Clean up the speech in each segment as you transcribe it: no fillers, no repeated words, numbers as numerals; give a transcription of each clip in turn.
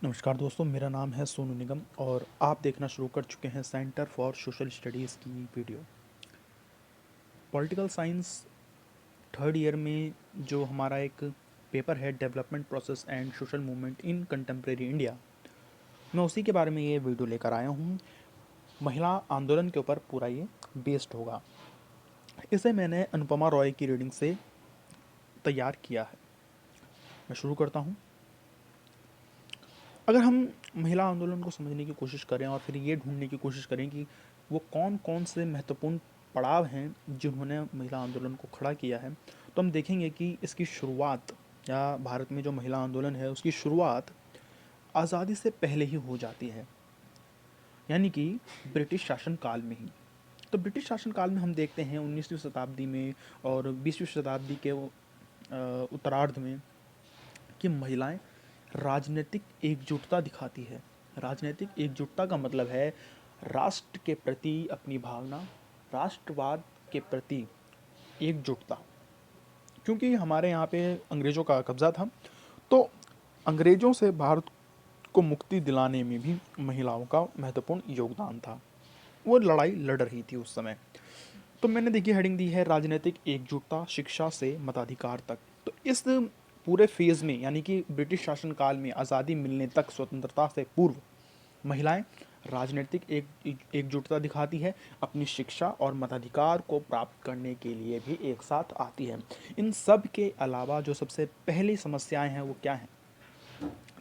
नमस्कार दोस्तों, मेरा नाम है सोनू निगम और आप देखना शुरू कर चुके हैं सेंटर फॉर सोशल स्टडीज़ की video. Political science third year में जो हमारा एक पेपर है, development process and social movement in contemporary India, मैं उसी के बारे में ये वीडियो लेकर आया हूँ। महिला आंदोलन के ऊपर पूरा ये बेस्ड होगा। इसे मैंने अनुपमा रॉय की रीडिंग से तैयार किया है। मैं शुरू करता हूँ। अगर हम महिला आंदोलन को समझने की कोशिश करें और फिर ये ढूंढने की कोशिश करें कि वो कौन कौन से महत्वपूर्ण पड़ाव हैं जिन्होंने महिला आंदोलन को खड़ा किया है, तो हम देखेंगे कि इसकी शुरुआत, या भारत में जो महिला आंदोलन है उसकी शुरुआत आज़ादी से पहले ही हो जाती है, यानी कि ब्रिटिश शासन काल में ही। तो ब्रिटिश शासन काल में हम देखते हैं 19वीं शताब्दी में और 20वीं शताब्दी के उत्तरार्ध में कि महिलाएं राजनीतिक एकजुटता दिखाती है। राजनीतिक एकजुटता का मतलब है राष्ट्र के प्रति अपनी भावना, राष्ट्रवाद के प्रति एकजुटता। क्योंकि हमारे यहाँ पे अंग्रेज़ों का कब्ज़ा था, तो अंग्रेज़ों से भारत को मुक्ति दिलाने में भी महिलाओं का महत्वपूर्ण योगदान था। वो लड़ाई लड़ रही थी उस समय। तो मैंने देखिए हेडिंग दी है राजनीतिक एकजुटता शिक्षा से मताधिकार तक। तो इस पूरे फेज़ में, यानी कि ब्रिटिश शासनकाल में आज़ादी मिलने तक, स्वतंत्रता से पूर्व, महिलाएं राजनीतिक एकजुटता दिखाती है, अपनी शिक्षा और मताधिकार को प्राप्त करने के लिए भी एक साथ आती है। इन सब के अलावा जो सबसे पहली समस्याएं हैं वो क्या हैं?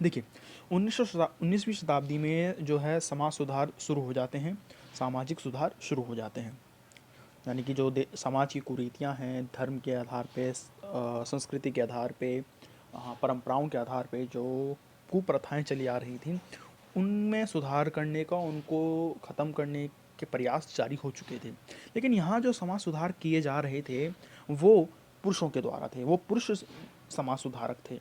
देखिए, 19वीं शताब्दी में जो है समाज सुधार शुरू हो जाते हैं, सामाजिक सुधार शुरू हो जाते हैं। यानी कि जो समाज की कुरीतियाँ हैं, धर्म के आधार पे, संस्कृति के आधार पे, परंपराओं के आधार पे जो कुप्रथाएं चली आ रही थीं, उनमें सुधार करने का, उनको ख़त्म करने के प्रयास जारी हो चुके थे। लेकिन यहाँ जो समाज सुधार किए जा रहे थे वो पुरुषों के द्वारा थे, वो पुरुष समाज सुधारक थे।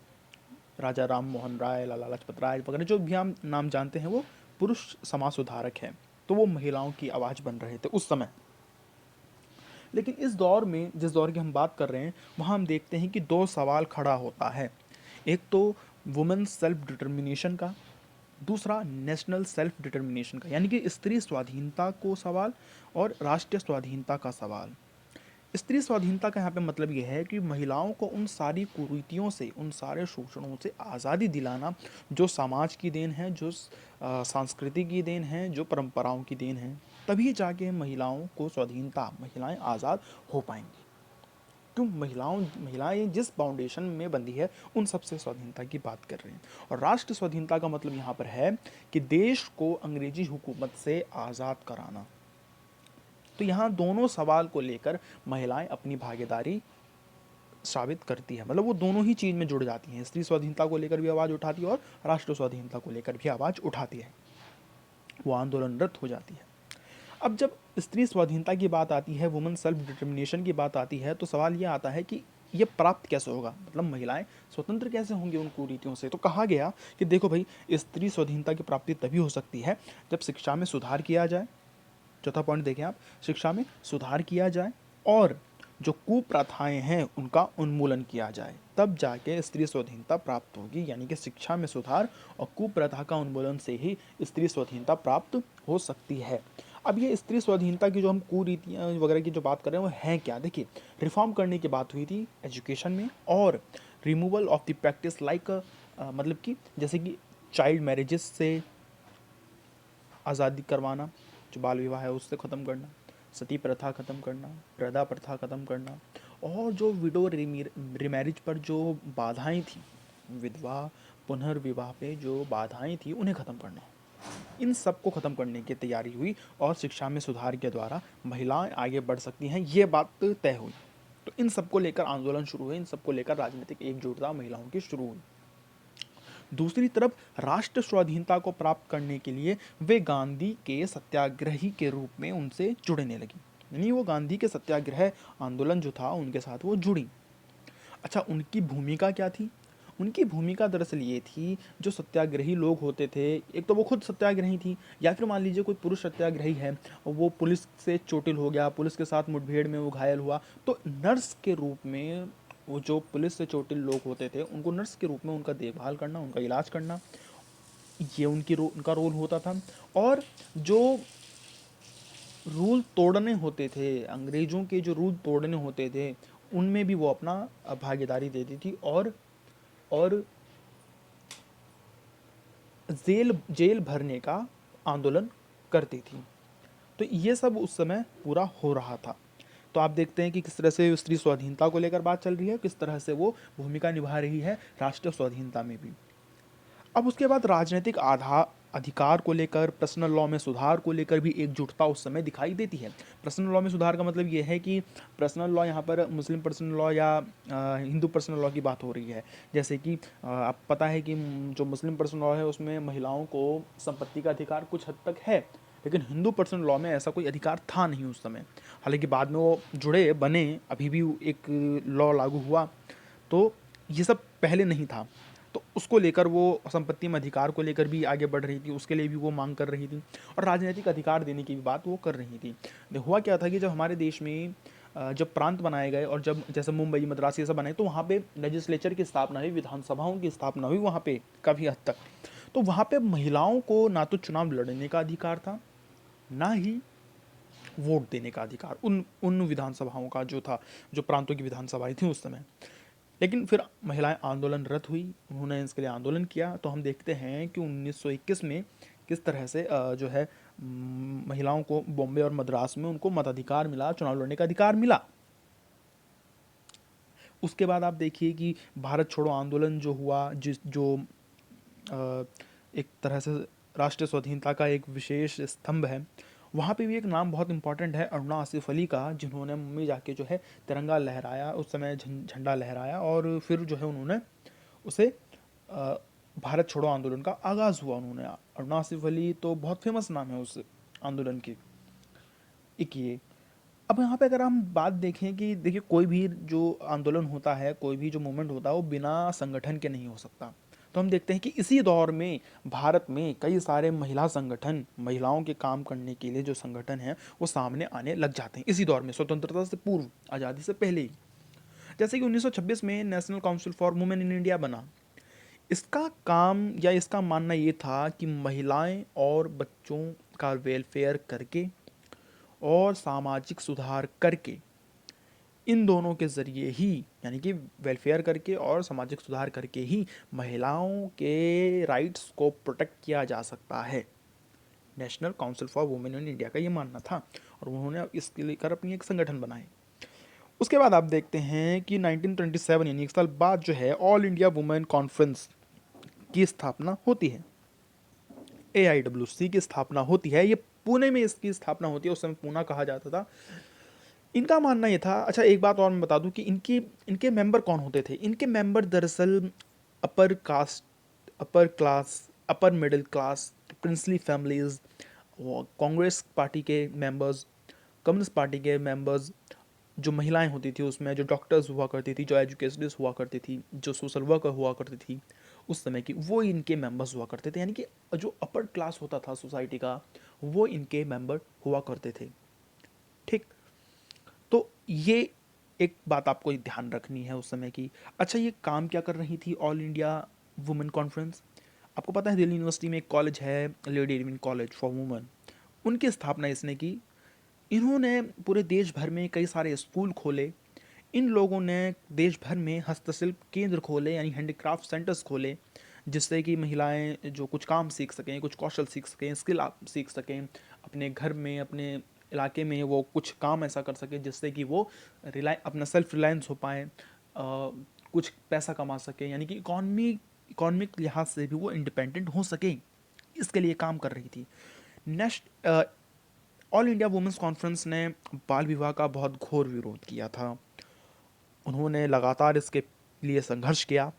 राजा राम मोहन राय, लाला लाजपत राय वगैरह जो भी हम नाम जानते हैं वो पुरुष समाज सुधारक हैं। तो वो महिलाओं की आवाज़ बन रहे थे उस समय। लेकिन इस दौर में, जिस दौर की हम बात कर रहे हैं, वहाँ हम देखते हैं कि दो सवाल खड़ा होता है। एक तो वुमेन सेल्फ डिटर्मिनेशन का, दूसरा नेशनल सेल्फ डिटर्मिनेशन का, यानी कि स्त्री स्वाधीनता को सवाल और राष्ट्रीय स्वाधीनता का सवाल। स्त्री स्वाधीनता का यहाँ पे मतलब ये है कि महिलाओं को उन सारी कुरीतियों से, उन सारे शोषणों से आज़ादी दिलाना, जो समाज की देन है, जो संस्कृति की देन है, जो परंपराओं की देन है। तभी जाके महिलाओं को स्वाधीनता, महिलाएं आज़ाद हो पाएंगी। क्यों? महिलाएं जिस फाउंडेशन में बंधी है उन सबसे स्वाधीनता की बात कर रहे हैं। और राष्ट्र स्वाधीनता का मतलब यहाँ पर है कि देश को अंग्रेजी हुकूमत से आज़ाद कराना। तो यहाँ दोनों सवाल को लेकर महिलाएं अपनी भागीदारी साबित करती है, मतलब वो दोनों ही चीज़ में जुड़ जाती हैं। स्त्री स्वाधीनता को लेकर भी आवाज़ उठाती है और राष्ट्र स्वाधीनता को लेकर भी आवाज़ उठाती है, वो आंदोलनरत हो जाती है। अब जब स्त्री स्वाधीनता की बात आती है, वुमेन सेल्फ डिटर्मिनेशन की बात आती है, तो सवाल ये आता है कि ये प्राप्त कैसे होगा, मतलब महिलाएं स्वतंत्र कैसे होंगी उन कुरीतियों से। तो कहा गया कि देखो भाई, स्त्री स्वाधीनता की प्राप्ति तभी हो सकती है जब शिक्षा में सुधार किया जाए। चौथा पॉइंट देखें आप, शिक्षा में सुधार किया जाए और जो कुप्रथाएं हैं उनका उन्मूलन किया जाए, तब जाके स्त्री स्वाधीनता प्राप्त होगी। यानी कि शिक्षा में सुधार और कुप्रथा का उन्मूलन से ही स्त्री स्वाधीनता प्राप्त हो सकती है। अब ये स्त्री स्वाधीनता की जो हम कुरीतियाँ वगैरह की जो बात कर रहे हैं वो है क्या? देखिए, रिफॉर्म करने की बात हुई थी एजुकेशन में, और removal of the practice like, मतलब कि जैसे कि चाइल्ड मैरिजेस से आज़ादी करवाना, जो बाल विवाह है उससे ख़त्म करना, सती प्रथा ख़त्म करना, प्रदा प्रथा ख़त्म करना, और जो विडो रिमैरिज पर जो बाधाएं थी, विधवा पुनर्विवाह पे जो बाधाएं थी उन्हें ख़त्म करना, इन सब को ख़त्म करने की तैयारी हुई और शिक्षा में सुधार के द्वारा महिलाएं आगे बढ़ सकती हैं, ये बात तय हुई। तो इन सब को लेकर आंदोलन शुरू हुए, इन सब को लेकर राजनीतिक एकजुटता महिलाओं की शुरू हुई। दूसरी तरफ राष्ट्र स्वाधीनता को प्राप्त करने के लिए वे गांधी के सत्याग्रही के रूप में उनसे जुड़ने लगी, यानी वो गांधी के सत्याग्रह आंदोलन जो था उनके साथ वो जुड़ी। अच्छा, उनकी भूमिका क्या थी? उनकी भूमिका दरअसल ये थी, जो सत्याग्रही लोग होते थे, एक तो वो खुद सत्याग्रही थी, या फिर मान लीजिए कोई पुरुष सत्याग्रही है और वो पुलिस से चोटिल हो गया, पुलिस के साथ मुठभेड़ में वो घायल हुआ, तो नर्स के रूप में वो जो पुलिस से चोटिल लोग होते थे उनको नर्स के रूप में उनका देखभाल करना, उनका इलाज करना, ये उनका रोल होता था। और जो रूल तोड़ने होते थे, अंग्रेज़ों के जो रूल तोड़ने होते थे, उनमें भी वो अपना भागीदारी देती थी और जेल जेल भरने का आंदोलन करती थी। तो ये सब उस समय पूरा हो रहा था। तो आप देखते हैं कि किस तरह से स्त्री स्वाधीनता को लेकर बात चल रही है, किस तरह से वो भूमिका निभा रही है राष्ट्रीय स्वाधीनता में भी। अब उसके बाद राजनीतिक अधिकार को लेकर, पर्सनल लॉ में सुधार को लेकर भी एकजुटता उस समय दिखाई देती है। पर्सनल लॉ में सुधार का मतलब ये है कि पर्सनल लॉ, यहाँ पर मुस्लिम पर्सनल लॉ या हिंदू पर्सनल लॉ की बात हो रही है। जैसे कि आप पता है कि जो मुस्लिम पर्सनल लॉ है उसमें महिलाओं को संपत्ति का अधिकार कुछ हद तक है, लेकिन हिंदू पर्सनल लॉ में ऐसा कोई अधिकार था नहीं उस समय। हालांकि बाद में वो जुड़े बने, अभी भी एक लॉ लागू हुआ, तो ये सब पहले नहीं था। तो उसको लेकर वो संपत्ति में अधिकार को लेकर भी आगे बढ़ रही थी, उसके लिए भी वो मांग कर रही थी, और राजनीतिक अधिकार देने की भी बात वो कर रही थी। हुआ क्या था कि जब हमारे देश में जब प्रांत बनाए गए और जब जैसे मुंबई, मद्रास ये सब बनाए, तो वहाँ पे लेजिस्लेचर की स्थापना हुई, विधानसभाओं की स्थापना हुई वहाँ पे काफ़ी हद तक। तो वहाँ पे महिलाओं को ना तो चुनाव लड़ने का अधिकार था, ना ही वोट देने का अधिकार उन उन विधानसभाओं का जो था, जो प्रांतों की विधानसभाएं थी उस समय। लेकिन फिर महिलाएं आंदोलनरत हुई, उन्होंने इसके लिए आंदोलन किया। तो हम देखते हैं कि 1921 में किस तरह से जो है महिलाओं को बॉम्बे और मद्रास में उनको मताधिकार मिला, चुनाव लड़ने का अधिकार मिला। उसके बाद आप देखिए कि भारत छोड़ो आंदोलन जो हुआ, जो अ, एक तरह से राष्ट्रीय स्वाधीनता का एक विशेष स्तंभ है, वहाँ पे भी एक नाम बहुत इंपॉर्टेंट है, अरुणा आसिफ अली का, जिन्होंने मुंबई जाके जो है तिरंगा लहराया, उस समय झंडा लहराया, और फिर जो है उन्होंने उसे अ, भारत छोड़ो आंदोलन का आगाज़ हुआ उन्होंने। अरुणा आसिफ अली तो बहुत फेमस नाम है उस आंदोलन की। एक ये, अब यहाँ पे अगर हम बात देखें कि देखिए कोई भी जो आंदोलन होता है, कोई भी जो मूवमेंट होता है, वो बिना संगठन के नहीं हो सकता। तो हम देखते हैं कि इसी दौर में भारत में कई सारे महिला संगठन, महिलाओं के काम करने के लिए जो संगठन हैं वो सामने आने लग जाते हैं इसी दौर में, स्वतंत्रता से पूर्व, आज़ादी से पहले ही। जैसे कि 1926 में national council for women in India बना। इसका काम या इसका मानना ये था कि महिलाएं और बच्चों का वेलफेयर करके और सामाजिक सुधार करके, इन दोनों के ज़रिए ही, यानी कि वेलफेयर करके और सामाजिक सुधार करके ही महिलाओं के राइट्स को प्रोटेक्ट किया जा सकता है। National council for women in India का ये मानना था, और उन्होंने इसके लेकर अपनी एक संगठन बनाए। उसके बाद आप देखते हैं कि 1927 यानी एक साल बाद जो है ऑल इंडिया वुमेन कॉन्फ्रेंस की स्थापना होती है, AIWC की स्थापना होती है। ये पुणे में इसकी स्थापना होती है, उस समय पूना कहा जाता था। इनका मानना ये था, अच्छा एक बात और मैं बता दूं कि इनकी इनके मेंबर कौन होते थे। इनके मेंबर दरअसल upper caste, upper class, upper middle class, princely families, Congress party के मेंबर्स, कम्युनिस्ट पार्टी के मेंबर्स, जो महिलाएं होती थी उसमें, जो डॉक्टर्स हुआ करती थी, जो एजुकेशनिस्ट हुआ करती थी, जो सोशल वर्कर हुआ करती थी उस समय की, वो इनके मेंबर्स हुआ करते थे। यानी कि जो अपर क्लास होता था सोसाइटी का, वो इनके मेंबर हुआ करते थे। ठीक, तो ये एक बात आपको ध्यान रखनी है उस समय की। अच्छा, ये काम क्या कर रही थी ऑल इंडिया वुमेन कॉन्फ्रेंस? आपको पता है दिल्ली यूनिवर्सिटी में एक कॉलेज है, lady Irwin college for women, उनकी स्थापना इसने की। इन्होंने पूरे देश भर में कई सारे स्कूल खोले। इन लोगों ने देश भर में हस्तशिल्प केंद्र खोले, यानी हैंडीक्राफ्ट सेंटर्स खोले, जिससे कि महिलाएं जो कुछ काम सीख सकें, कुछ कौशल सीख सकें, स्किल आप सीख सकें, अपने घर में, अपने इलाके में वो कुछ काम ऐसा कर सकें जिससे कि वो अपना सेल्फ रिलायंस हो पाए, कुछ पैसा कमा सकें, यानी कि इकॉनमिक लिहाज से भी वो इंडिपेंडेंट हो सकें। इसके लिए काम कर रही थी। Next, all India women's conference ने बाल विवाह का बहुत घोर विरोध किया था। उन्होंने लगातार इसके लिए संघर्ष किया।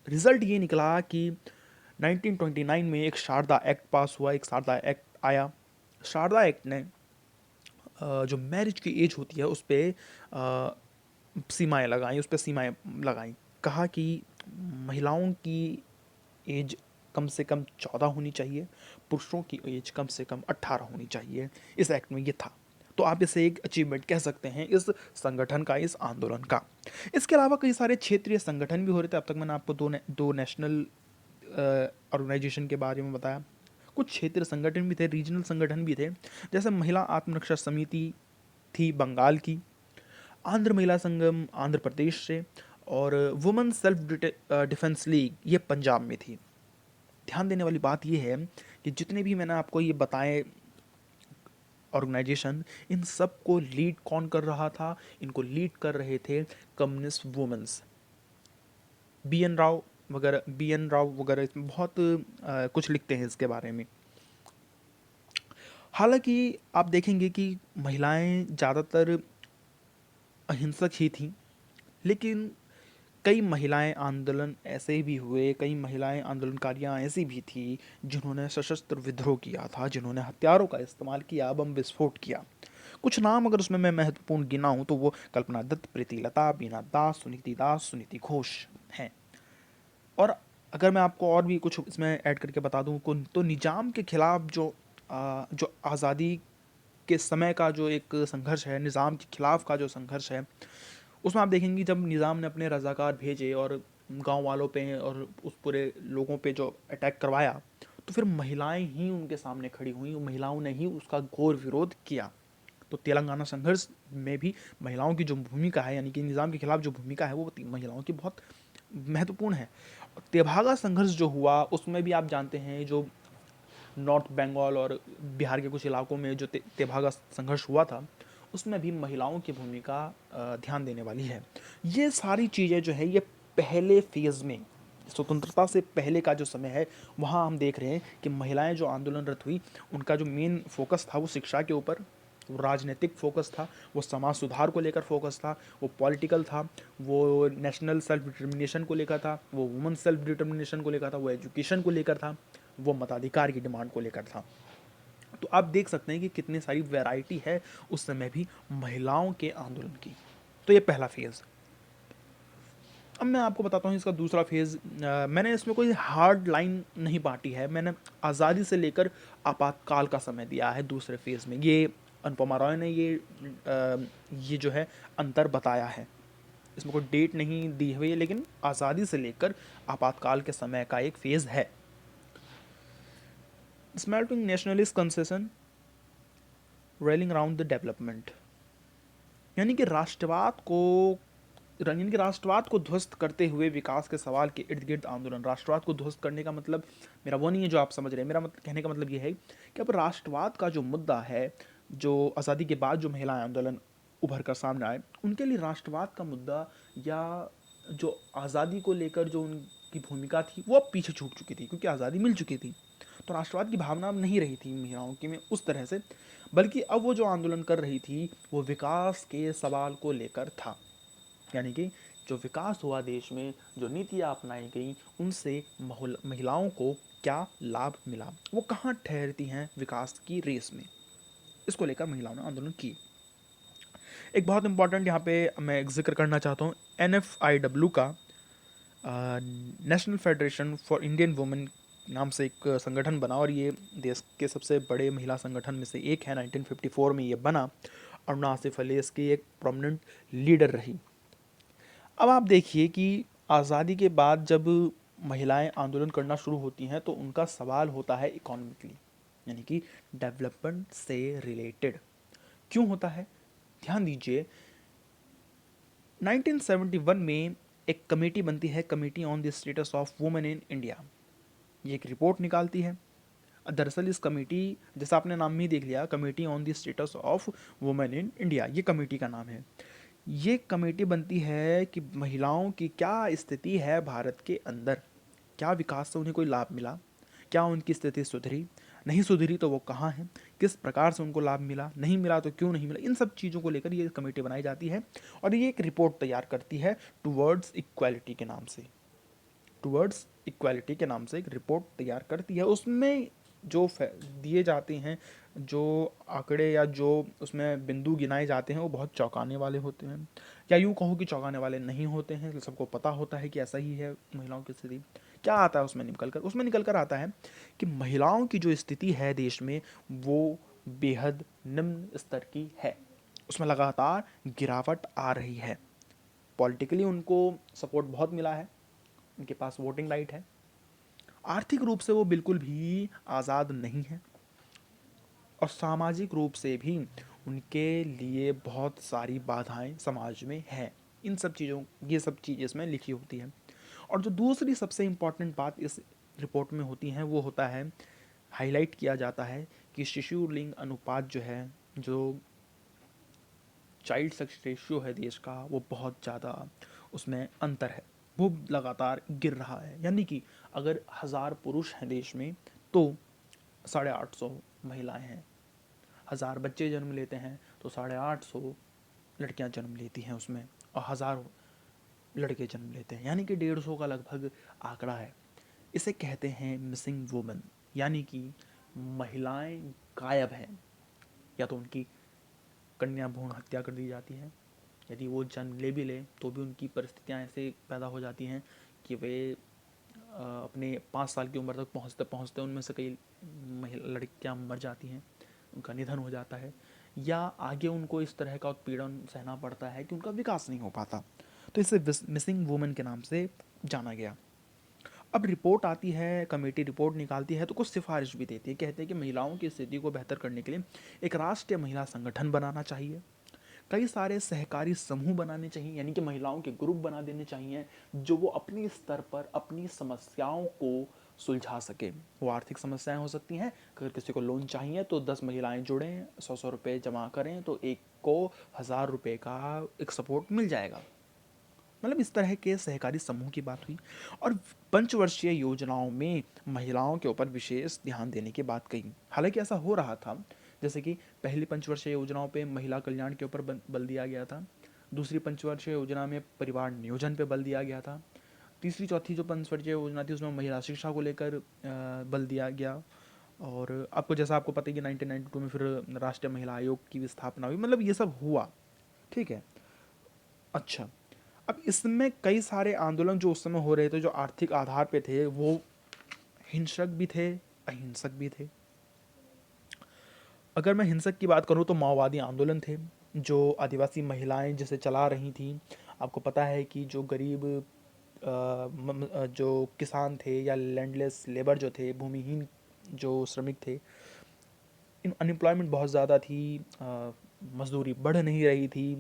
रिजल्ट ये निकला कि 1929 में एक शारदा एक्ट पास हुआ, एक शारदा एक्ट आया। शारदा एक्ट ने जो मैरिज की एज होती है उस पर सीमाएं लगाई, उस पर सीमाएं लगाई। कहा कि महिलाओं की एज कम से कम 14 होनी चाहिए, पुरुषों की एज कम से कम 18 होनी चाहिए। इस एक्ट में ये था। तो आप इसे एक अचीवमेंट कह सकते हैं इस संगठन का, इस आंदोलन का। इसके अलावा कई सारे क्षेत्रीय संगठन भी हो रहे थे। अब तक मैंने आपको दो नेशनल ऑर्गेनाइजेशन के बारे में बताया। कुछ क्षेत्रीय संगठन भी थे, रीजनल संगठन भी थे, जैसे महिला आत्मरक्षा समिति थी बंगाल की, आंध्र महिला संगम आंध्र प्रदेश से, और वुमेन सेल्फ डिफेंस लीग ये पंजाब में थी। ध्यान देने वाली बात ये है कि जितने भी मैंने आपको ये बताए ऑर्गेनाइजेशन, इन सब को लीड कौन कर रहा था? इनको लीड कर रहे थे communist women's. B N Rao वगैरह इसमें बहुत कुछ लिखते हैं इसके बारे में। हालांकि आप देखेंगे कि महिलाएं ज़्यादातर अहिंसक ही थीं, लेकिन कई महिलाएं आंदोलन ऐसे भी हुए, कई महिलाएं आंदोलनकारियां ऐसी भी थी जिन्होंने सशस्त्र विद्रोह किया था, जिन्होंने हथियारों का इस्तेमाल किया, बम विस्फोट किया। कुछ नाम अगर उसमें मैं महत्वपूर्ण गिनाऊं तो वो कल्पना दत्त, प्रीति लता, बीना दास, सुनीति घोष हैं। और अगर मैं आपको और भी कुछ इसमें ऐड करके बता दूं तो निजाम के खिलाफ जो आज़ादी के समय का जो एक संघर्ष है, निज़ाम के खिलाफ का जो संघर्ष है, उसमें आप देखेंगे जब निज़ाम ने अपने रज़ाकार भेजे और गांव वालों पे और उस पूरे लोगों पे जो अटैक करवाया, तो फिर महिलाएं ही उनके सामने खड़ी हुई, महिलाओं ने ही उसका घोर विरोध किया। तो तेलंगाना संघर्ष में भी महिलाओं की जो भूमिका है, यानी कि निज़ाम के खिलाफ जो भूमिका है, वो महिलाओं की बहुत महत्वपूर्ण है। तेभागा संघर्ष जो हुआ उसमें भी आप जानते हैं, जो नॉर्थ बंगाल और बिहार के कुछ इलाकों में जो तेभागा संघर्ष हुआ था, उसमें भी महिलाओं की भूमिका ध्यान देने वाली है। ये सारी चीज़ें जो है ये पहले फेज़ में, स्वतंत्रता से पहले का जो समय है, वहाँ हम देख रहे हैं कि महिलाएं जो आंदोलनरत हुई, उनका जो मेन फोकस था वो शिक्षा के ऊपर, वो राजनीतिक फोकस था, वो समाज सुधार को लेकर फोकस था, वो पॉलिटिकल था, वो नेशनल सेल्फ डिटर्मिनेशन को लेकर था, वो वुमेन सेल्फ डिटर्मिनेशन को लेकर था, वो एजुकेशन को लेकर था, वो मताधिकार की डिमांड को लेकर था। तो आप देख सकते हैं कि कितनी सारी वैरायटी है उस समय भी महिलाओं के आंदोलन की। तो ये पहला फेज़। अब मैं आपको बताता हूँ इसका दूसरा फेज़। मैंने इसमें कोई हार्ड लाइन नहीं बांटी है, मैंने आज़ादी से लेकर आपातकाल का समय दिया है दूसरे फेज़ में। ये अनुपमा रॉय ने ये जो है अंतर बताया है। इसमें कोई डेट नहीं दी हुई है, लेकिन आज़ादी से लेकर आपातकाल के समय का एक फेज़ है। Smelting nationalist concession railing around the development, यानी कि राष्ट्रवाद को ध्वस्त करते हुए विकास के सवाल के इर्द गिर्द आंदोलन। राष्ट्रवाद को ध्वस्त करने का मतलब मेरा वो नहीं है जो आप समझ रहे हैं। मेरा मतलब कहने का मतलब ये है कि अब राष्ट्रवाद का जो मुद्दा है, जो आज़ादी के बाद जो महिला आंदोलन उभर कर सामने आए, उनके लिए राष्ट्रवाद का मुद्दा या जो आज़ादी को लेकर जो उनकी भूमिका थी वो अब पीछे छूट चुकी थी, क्योंकि आज़ादी मिल चुकी थी। तो राष्ट्रवाद की भावना अब नहीं रही थी महिलाओं की में उस तरह से, बल्कि अब वो जो आंदोलन कर रही थी वो विकास के सवाल को लेकर था। यानी कि जो विकास हुआ देश में, जो नीतियाँ अपनाई गई, उनसे महिलाओं को क्या लाभ मिला, वो कहाँ ठहरती हैं विकास की रेस में, इसको लेकर महिलाओं ने आंदोलन किए। एक बहुत इंपॉर्टेंट यहाँ पे मैं एक जिक्र करना चाहता हूँ, NFIW का national federation for Indian women नाम से एक संगठन बना, और ये देश के सबसे बड़े महिला संगठन में से एक है। 1954 में ये बना और नासिफ अली इसकी एक प्रोमिनेंट लीडर रही। अब आप देखिए कि आज़ादी के बाद जब महिलाएं आंदोलन करना शुरू होती हैं तो उनका सवाल होता है इकोनॉमिकली, यानी कि डेवलपमेंट से रिलेटेड। क्यों होता है? ध्यान दीजिए, 1971 में एक कमेटी बनती है, committee on the status of women in India. ये एक रिपोर्ट निकालती है। दरअसल इस कमेटी, जैसा आपने नाम ही देख लिया, committee on the status of women in India, ये कमेटी का नाम है। ये कमेटी बनती है कि महिलाओं की क्या स्थिति है भारत के अंदर, क्या विकास से उन्हें कोई लाभ मिला, क्या उनकी स्थिति सुधरी, नहीं सुधरी तो वो कहाँ हैं, किस प्रकार से उनको लाभ मिला, नहीं मिला तो क्यों नहीं मिला, इन सब चीज़ों को लेकर ये कमेटी बनाई जाती है। और ये एक रिपोर्ट तैयार करती है टुवर्ड्स इक्वालिटी के नाम से। टुवर्ड्स इक्वालिटी के नाम से एक रिपोर्ट तैयार करती है। उसमें जो दिए जाते हैं, जो आंकड़े या जो उसमें बिंदु गिनाए जाते हैं, वो बहुत चौंकाने वाले होते हैं, या यूँ कहो कि चौंकाने वाले नहीं होते हैं। सबको पता होता है कि ऐसा ही है महिलाओं की स्थिति। क्या आता है उसमें निकल कर आता है कि महिलाओं की जो स्थिति है देश में, वो बेहद निम्न स्तर की है। उसमें लगातार गिरावट आ रही है। पॉलिटिकली उनको सपोर्ट बहुत मिला है, उनके पास वोटिंग राइट है, आर्थिक रूप से वो बिल्कुल भी आज़ाद नहीं है, और सामाजिक रूप से भी उनके लिए बहुत सारी बाधाएं समाज में हैं। इन सब चीज़ों ये सब चीज़ इसमें लिखी होती है। और जो दूसरी सबसे इम्पॉर्टेंट बात इस रिपोर्ट में होती है वो होता है, हाईलाइट किया जाता है कि शिशु लिंग अनुपात जो है, जो चाइल्ड सेक्स रेशियो है देश का, वो बहुत ज़्यादा उसमें अंतर है, वो लगातार गिर रहा है। यानी कि अगर 1000 पुरुष हैं देश में तो 850 महिलाएं हैं। 1000 बच्चे जन्म लेते हैं तो 850 लड़कियां जन्म लेती हैं उसमें, और 1000 लड़के जन्म लेते हैं, यानी कि 150 का लगभग आंकड़ा है। इसे कहते हैं मिसिंग वुमन, यानी कि महिलाएं गायब हैं, या तो उनकी कन्या भ्रूण हत्या कर दी जाती है, यदि वो जन्म ले भी ले तो भी उनकी परिस्थितियां ऐसे पैदा हो जाती हैं कि वे अपने 5 साल की उम्र तक पहुँचते पहुँचते उनमें से कई महिला लड़कियां मर जाती हैं, उनका निधन हो जाता है, या आगे उनको इस तरह का उत्पीड़न सहना पड़ता है कि उनका विकास नहीं हो पाता। तो इसे मिसिंग वुमन के नाम से जाना गया। अब रिपोर्ट आती है, कमेटी रिपोर्ट निकालती है तो कुछ सिफारिश भी देती है। कहते हैं कि महिलाओं की स्थिति को बेहतर करने के लिए एक राष्ट्रीय महिला संगठन बनाना चाहिए, कई सारे सहकारी समूह बनाने चाहिए, यानी कि महिलाओं के ग्रुप बना देने चाहिए जो वो अपने स्तर पर अपनी समस्याओं को सुलझा सके। वो आर्थिक समस्याएं हो सकती हैं, अगर किसी को लोन चाहिए तो 10 महिलाएं जुड़ें, 100 रुपये जमा करें तो एक को 1000 रुपये का एक सपोर्ट मिल जाएगा। मतलब इस तरह के सहकारी समूह की बात हुई। और पंचवर्षीय योजनाओं में महिलाओं के ऊपर विशेष ध्यान देने की बात कही। हालांकि ऐसा हो रहा था, जैसे कि पहली पंचवर्षीय योजनाओं पे महिला कल्याण के ऊपर बल दिया गया था, दूसरी पंचवर्षीय योजना में परिवार नियोजन पे बल दिया गया था, तीसरी चौथी जो पंचवर्षीय योजना थी उसमें महिला शिक्षा को लेकर बल दिया गया। और आपको जैसा आपको पता है कि 1992 में फिर राष्ट्रीय महिला आयोग की भी स्थापना हुई। मतलब ये सब हुआ, ठीक है। अच्छा, अब इसमें कई सारे आंदोलन जो उस समय हो रहे थे, जो आर्थिक आधार पे थे, वो हिंसक भी थे, अहिंसक भी थे। अगर मैं हिंसक की बात करूं तो माओवादी आंदोलन थे, जो आदिवासी महिलाएं जिसे चला रही थी। आपको पता है कि जो गरीब जो किसान थे या लैंडलेस लेबर जो थे, भूमिहीन जो श्रमिक थे, इन अनएम्प्लॉयमेंट बहुत ज़्यादा थी, मजदूरी बढ़ नहीं रही थी,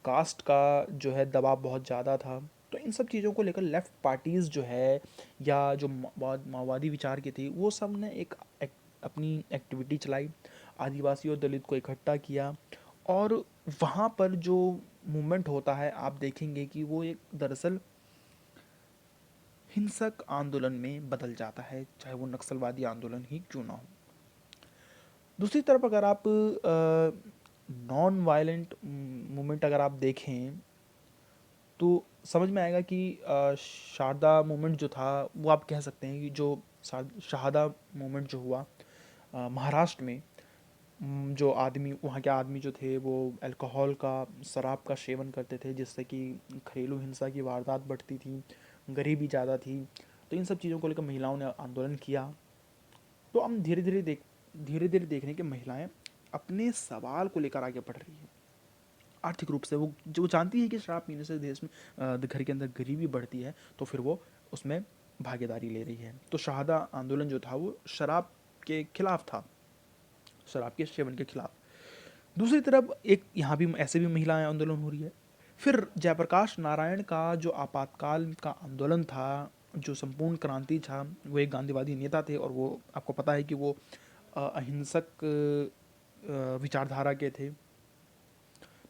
कास्ट का जो है दबाव बहुत ज़्यादा था। तो इन सब चीज़ों को लेकर लेफ़्ट पार्टीज़ जो है, या जो माओवादी विचार की थी, वो सब ने अपनी एक्टिविटी चलाई, आदिवासी और दलित को इकट्ठा किया। और वहाँ पर जो मूवमेंट होता है आप देखेंगे कि वो एक दरअसल हिंसक आंदोलन में बदल जाता है, चाहे वो नक्सलवादी आंदोलन ही क्यों ना हो। दूसरी तरफ अगर आप नॉन वायलेंट मूवमेंट अगर आप देखें तो समझ में आएगा कि शारदा मूवमेंट जो था, वो आप कह सकते हैं कि जो शहादा मूवमेंट जो हुआ महाराष्ट्र में, जो आदमी वहाँ के आदमी जो थे वो अल्कोहल का, शराब का सेवन करते थे, जिससे कि घरेलू हिंसा की वारदात बढ़ती थी, गरीबी ज़्यादा थी। तो इन सब चीज़ों को लेकर महिलाओं ने आंदोलन किया। तो हम धीरे धीरे देख रहे हैं कि महिलाएं अपने सवाल को लेकर आगे बढ़ रही हैं। आर्थिक रूप से वो जो जानती है कि शराब पीने से देश में घर के अंदर गरीबी बढ़ती है, तो फिर वो उसमें भागीदारी ले रही है। तो शहादा आंदोलन जो था वो शराब के खिलाफ था, शराब के सेवन के खिलाफ। दूसरी तरफ एक यहाँ भी ऐसे भी महिला आंदोलन हो रही है। फिर जयप्रकाश नारायण का जो आपातकाल का आंदोलन था, जो संपूर्ण क्रांति था, वो एक गांधीवादी नेता थे, और वो आपको पता है कि वो अहिंसक विचारधारा के थे।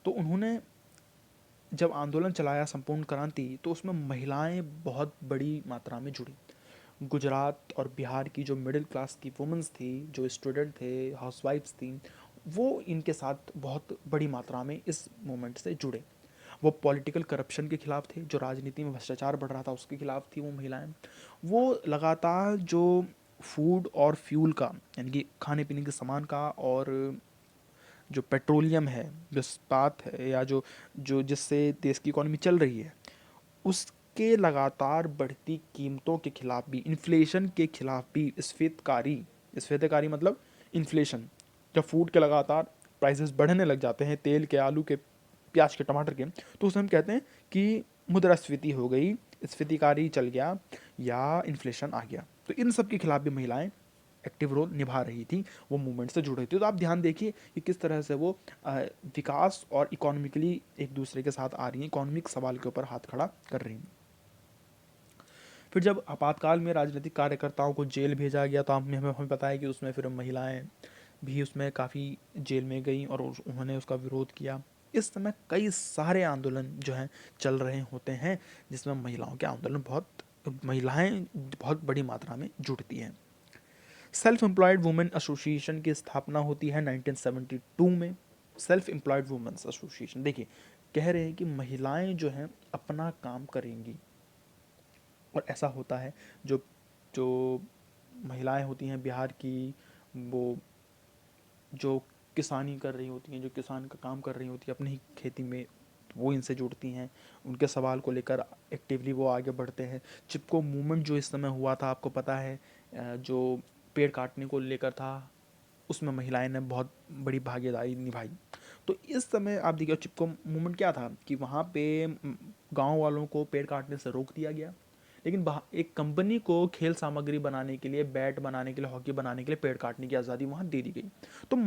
तो उन्होंने जब आंदोलन चलाया संपूर्ण क्रांति, तो उसमें महिलाएं बहुत बड़ी मात्रा में जुड़ी। गुजरात और बिहार की जो मिडिल क्लास की वुमेंस थी, जो स्टूडेंट थे, हाउसवाइफ्स थी, वो इनके साथ बहुत बड़ी मात्रा में इस मूवमेंट से जुड़े। वो पॉलिटिकल करप्शन के खिलाफ थे, जो राजनीति में भ्रष्टाचार बढ़ रहा था उसके खिलाफ थी वो महिलाएं। वो लगातार जो फूड और फ्यूल का, यानी कि खाने पीने के सामान का, और जो पेट्रोलियम है, जो इस्पात है, या जो जो जिससे देश की इकोनॉमी चल रही है, उसके लगातार बढ़ती कीमतों के खिलाफ भी, इन्फ्लेशन के खिलाफ भी स्फेतकारी मतलब इन्फ्लेशन, जब फूड के लगातार प्राइसेस बढ़ने लग जाते हैं, तेल के, आलू के, प्याज के, टमाटर के, तो उसे हम कहते हैं कि मुद्रास्फीति हो गई, स्फीतिकारी चल गया, या इन्फ्लेशन आ गया। तो इन सब के खिलाफ भी महिलाएं एक्टिव रोल निभा रही थी, वो मूवमेंट से जुड़ रही थी। तो आप ध्यान देखिए कि किस तरह से वो विकास और इकोनॉमिकली एक दूसरे के साथ आ रही हैं, इकोनॉमिक सवाल के ऊपर हाथ खड़ा कर रही हैं। फिर जब आपातकाल में राजनीतिक कार्यकर्ताओं को जेल भेजा गया, तो हमें पता है कि उसमें फिर महिलाएं भी उसमें काफ़ी जेल में गई और उन्होंने उसका विरोध किया। इस समय कई सारे आंदोलन जो हैं चल रहे होते हैं, जिसमें महिलाओं के आंदोलन महिलाएं बहुत बड़ी मात्रा में जुड़ती हैं। सेल्फ एम्प्लॉयड वुमेन एसोसिएशन की स्थापना होती है 1972 में। सेल्फ एम्प्लॉयड वुमेन्स एसोसिएशन, देखिए कह रहे हैं कि महिलाएं जो हैं अपना काम करेंगी। और ऐसा होता है, जो जो महिलाएं होती हैं बिहार की, वो जो किसानी कर रही होती हैं, जो किसान का काम कर रही होती हैं अपनी ही खेती में, वो इनसे जुड़ती हैं, उनके सवाल को लेकर एक्टिवली वो आगे बढ़ते हैं। चिपको मूवमेंट जो इस समय हुआ था, आपको पता है, जो पेड़ काटने को लेकर था, उसमें महिलाएं ने बहुत बड़ी भागीदारी निभाई। तो इस समय आप देखिए चिपको मूवमेंट क्या था कि वहाँ पे गांव वालों को पेड़ काटने से रोक दिया गया, लेकिन एक कंपनी को खेल सामग्री बनाने के लिए, बैट बनाने के लिए, हॉकी बनाने के लिए पेड़ काटने की आज़ादी वहाँ दे दी गई। तो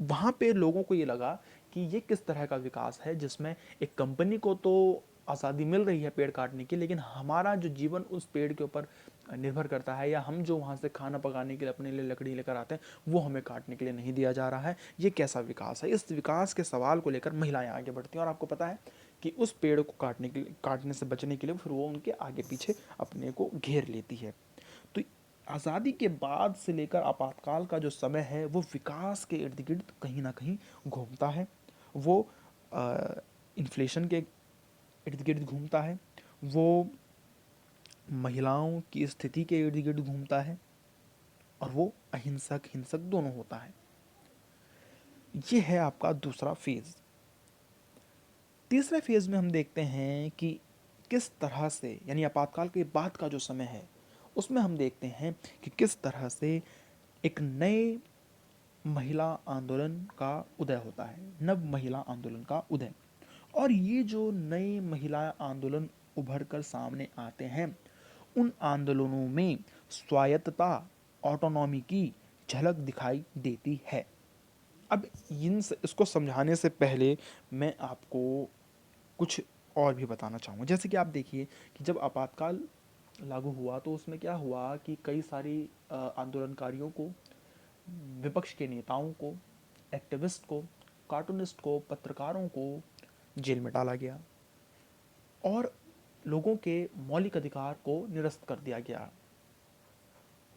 वहाँ पे लोगों को ये लगा कि ये किस तरह का विकास है, जिसमें एक कंपनी को तो आज़ादी मिल रही है पेड़ काटने की, लेकिन हमारा जो जीवन उस पेड़ के ऊपर निर्भर करता है, या हम जो वहाँ से खाना पकाने के लिए अपने लिए लकड़ी लेकर आते हैं वो हमें काटने के लिए नहीं दिया जा रहा है। ये कैसा विकास है? इस विकास के सवाल को लेकर महिलाएं आगे बढ़ती हैं, और आपको पता है कि उस पेड़ को काटने से बचने के लिए फिर वो उनके आगे पीछे अपने को घेर लेती है। तो आज़ादी के बाद से लेकर आपातकाल का जो समय है, वो विकास के इर्द गिर्द कहीं ना कहीं घूमता है। वो इन्फ्लेशन के इर्द गिर्द घूमता है, वो महिलाओं की स्थिति के इर्द गिर्द घूमता है, और वो अहिंसक हिंसक दोनों होता है। ये है आपका दूसरा फेज। तीसरे फेज में हम देखते हैं कि किस तरह से, यानी आपातकाल के बाद का जो समय है, उसमें हम देखते हैं कि किस तरह से एक नए महिला आंदोलन का उदय होता है, नव महिला आंदोलन का उदय। और ये जो नए महिला आंदोलन उभर कर सामने आते हैं, उन आंदोलनों में स्वायत्तता, ऑटोनॉमी की झलक दिखाई देती है। अब इसको समझाने से पहले मैं आपको कुछ और भी बताना चाहूँगा। जैसे कि आप देखिए कि जब आपातकाल लागू हुआ, तो उसमें क्या हुआ कि कई सारी आंदोलनकारियों को, विपक्ष के नेताओं को, एक्टिविस्ट को, कार्टूनिस्ट को, पत्रकारों को जेल में डाला गया, और लोगों के मौलिक अधिकार को निरस्त कर दिया गया,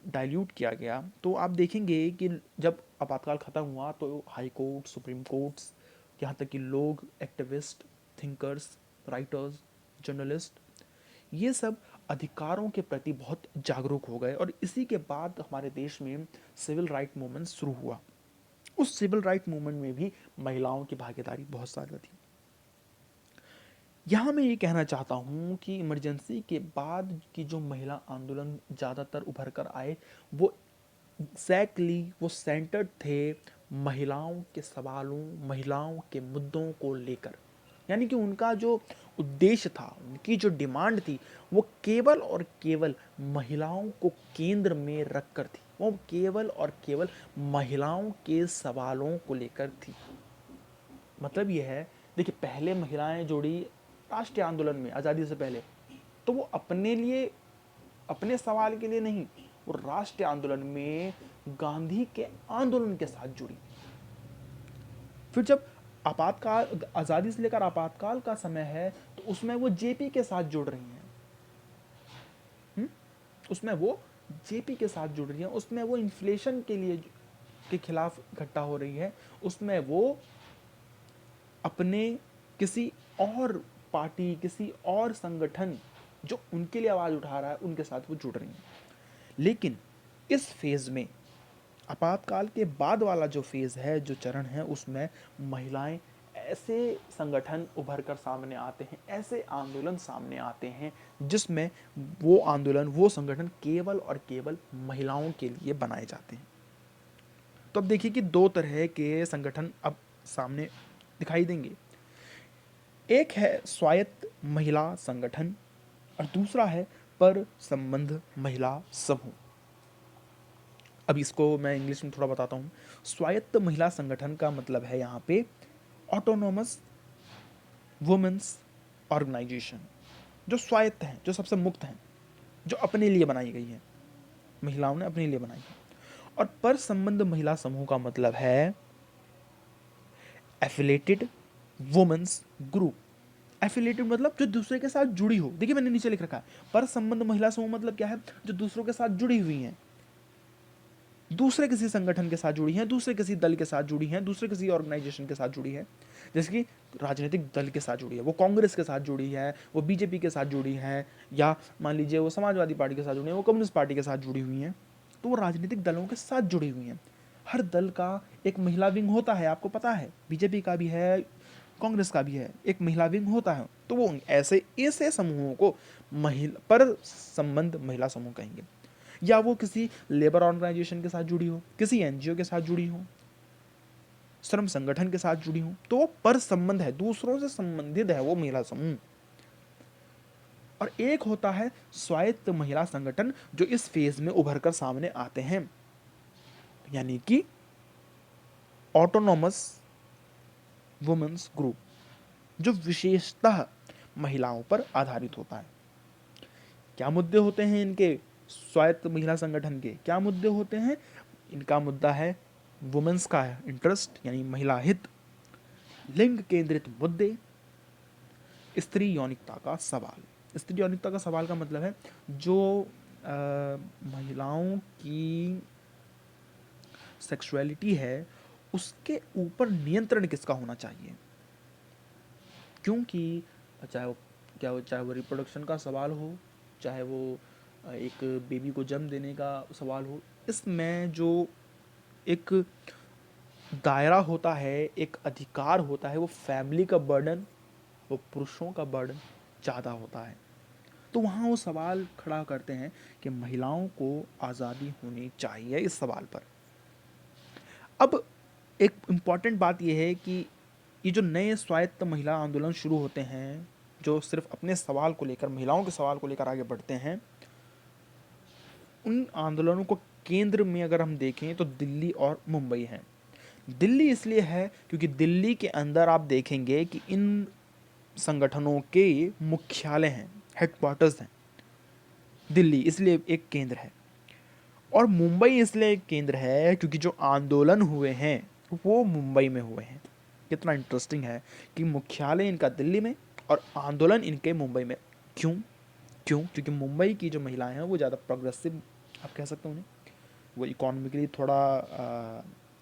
डाइल्यूट किया गया। तो आप देखेंगे कि जब आपातकाल ख़त्म हुआ, तो हाई कोर्ट, सुप्रीम कोर्ट्स, यहाँ तक कि लोग, एक्टिविस्ट, थिंकर्स, राइटर्स, जर्नलिस्ट, ये सब अधिकारों के प्रति बहुत जागरूक हो गए। और इसी के बाद हमारे देश में सिविल राइट मूवमेंट शुरू हुआ। उस सिविल राइट मूवमेंट में भी महिलाओं की भागीदारी बहुत ज़्यादा थी। यहाँ मैं ये कहना चाहता हूँ कि इमरजेंसी के बाद की जो महिला आंदोलन ज़्यादातर उभर कर आए, वो वो सेंटर्ड थे महिलाओं के सवालों, महिलाओं के मुद्दों को लेकर। यानी कि उनका जो उद्देश्य था, उनकी जो डिमांड थी, वो केवल और केवल महिलाओं को केंद्र में रखकर थी। वो केवल और केवल महिलाओं के सवालों को लेकर थी। मतलब ये है, देखिए पहले महिलाएं जुड़ी राष्ट्रीय आंदोलन में आज़ादी से पहले, तो वो अपने लिए, अपने सवाल के लिए नहीं, वो राष्ट्रीय आंदोलन में गांधी के आंदोलन के साथ जुड़ी। फिर जब आपातकाल, आज़ादी से लेकर आपातकाल का समय है, तो उसमें वो जेपी के साथ जुड़ रही हैं। उसमें वो जेपी के साथ जुड़ रही हैं, उसमें वो इन्फ्लेशन के खिलाफ इकट्ठा हो रही है, उसमें वो अपने किसी और पार्टी, किसी और संगठन जो उनके लिए आवाज़ उठा रहा है, उनके साथ वो जुड़ रही हैं। लेकिन इस फेज़ में, आपातकाल के बाद वाला जो फेज़ है, जो चरण है, उसमें महिलाएं, ऐसे संगठन उभर कर सामने आते हैं, ऐसे आंदोलन सामने आते हैं, जिसमें वो आंदोलन, वो संगठन केवल और केवल महिलाओं के लिए बनाए जाते हैं। तो अब देखिए कि दो तरह के संगठन अब सामने दिखाई देंगे। एक है स्वायत्त महिला संगठन, और दूसरा है पर संबंध महिला समूह। अब इसको मैं इंग्लिश में थोड़ा बताता हूँ। स्वायत्त महिला संगठन का मतलब है यहाँ पे ऑटोनोमस वुमेन्स ऑर्गेनाइजेशन, जो स्वायत्त हैं, जो सबसे मुक्त हैं, जो अपने लिए बनाई गई है, महिलाओं ने अपने लिए बनाई है। और पर संबंध महिला समूह का मतलब है एफिलेटेड वुमेन्स ग्रुप। एफिलेटेड मतलब जो दूसरे के साथ जुड़ी हो। देखिए मैंने नीचे लिख रखा है पर संबंध महिला समूह मतलब क्या है, जो दूसरों के साथ जुड़ी हुई हैं, दूसरे किसी संगठन के साथ जुड़ी हैं, दूसरे किसी दल के साथ जुड़ी हैं, दूसरे किसी ऑर्गेनाइजेशन के साथ जुड़ी है। जैसे कि राजनीतिक दल के साथ जुड़ी है, वो कांग्रेस के साथ जुड़ी है, वो बीजेपी के साथ जुड़ी है, या मान लीजिए वो समाजवादी पार्टी के साथ जुड़ी है, वो कम्युनिस्ट पार्टी के साथ जुड़ी हुई हैं। तो वो राजनीतिक दलों के साथ जुड़ी हुई हैं। हर दल का एक महिला विंग होता है, आपको पता है, बीजेपी का भी है, कांग्रेस का भी है, एक महिला विंग होता है। तो वो ऐसे ऐसे समूहों को महिला पर संबंध महिला समूह कहेंगे। या वो किसी लेबर ऑर्गेनाइजेशन के साथ जुड़ी हो, किसी एनजीओ के साथ जुड़ी हो, श्रम संगठन के साथ जुड़ी हो, तो वो पर संबंध है, दूसरों से संबंधित है वो महिला समूह। और एक होता है स्वायत्त महिला संगठन, जो इस फेज में उभर कर सामने आते हैं, यानी कि ऑटोनोमस वुमेन्स ग्रुप, जो विशेषतः महिलाओं पर आधारित होता है। क्या मुद्दे होते हैं इनके स्वायत्त महिला संगठन के, क्या मुद्दे होते हैं इनका? मुद्दा है वुमेन्स का इंटरेस्ट यानी महिला हित, लिंग केंद्रित मुद्दे, स्त्री यौनिकता का सवाल। स्त्री यौनिकता का सवाल का मतलब है जो महिलाओं की सेक्सुअलिटी है उसके ऊपर नियंत्रण किसका होना चाहिए, क्योंकि चाहे वो चाहे वो रिप्रोडक्शन का सवाल हो, चाहे वो एक बेबी को जन्म देने का सवाल हो, इसमें जो एक दायरा होता है, एक अधिकार होता है, वो फैमिली का बर्डन, वो पुरुषों का बर्डन ज़्यादा होता है। तो वहाँ वो सवाल खड़ा करते हैं कि महिलाओं को आज़ादी होनी चाहिए इस सवाल पर। अब एक इम्पॉर्टेंट बात यह है कि ये जो नए स्वायत्त महिला आंदोलन शुरू होते हैं, जो सिर्फ अपने सवाल को लेकर, महिलाओं के सवाल को लेकर आगे बढ़ते हैं, उन आंदोलनों को केंद्र में अगर हम देखें तो दिल्ली और मुंबई है। दिल्ली इसलिए है क्योंकि दिल्ली के अंदर आप देखेंगे कि इन संगठनों के मुख्यालय हैं, हेडक्वार्टर्स हैं। दिल्ली इसलिए एक केंद्र है, और मुंबई इसलिए एक केंद्र है क्योंकि जो आंदोलन हुए हैं वो मुंबई में हुए हैं। कितना इंटरेस्टिंग है कि मुख्यालय इनका दिल्ली में और आंदोलन इनके मुंबई में। क्यों? क्योंकि मुंबई की जो महिलाएं हैं वो ज़्यादा प्रोग्रेसिव आप कह सकते हो उन्हें, वो इकोनॉमिकली थोड़ा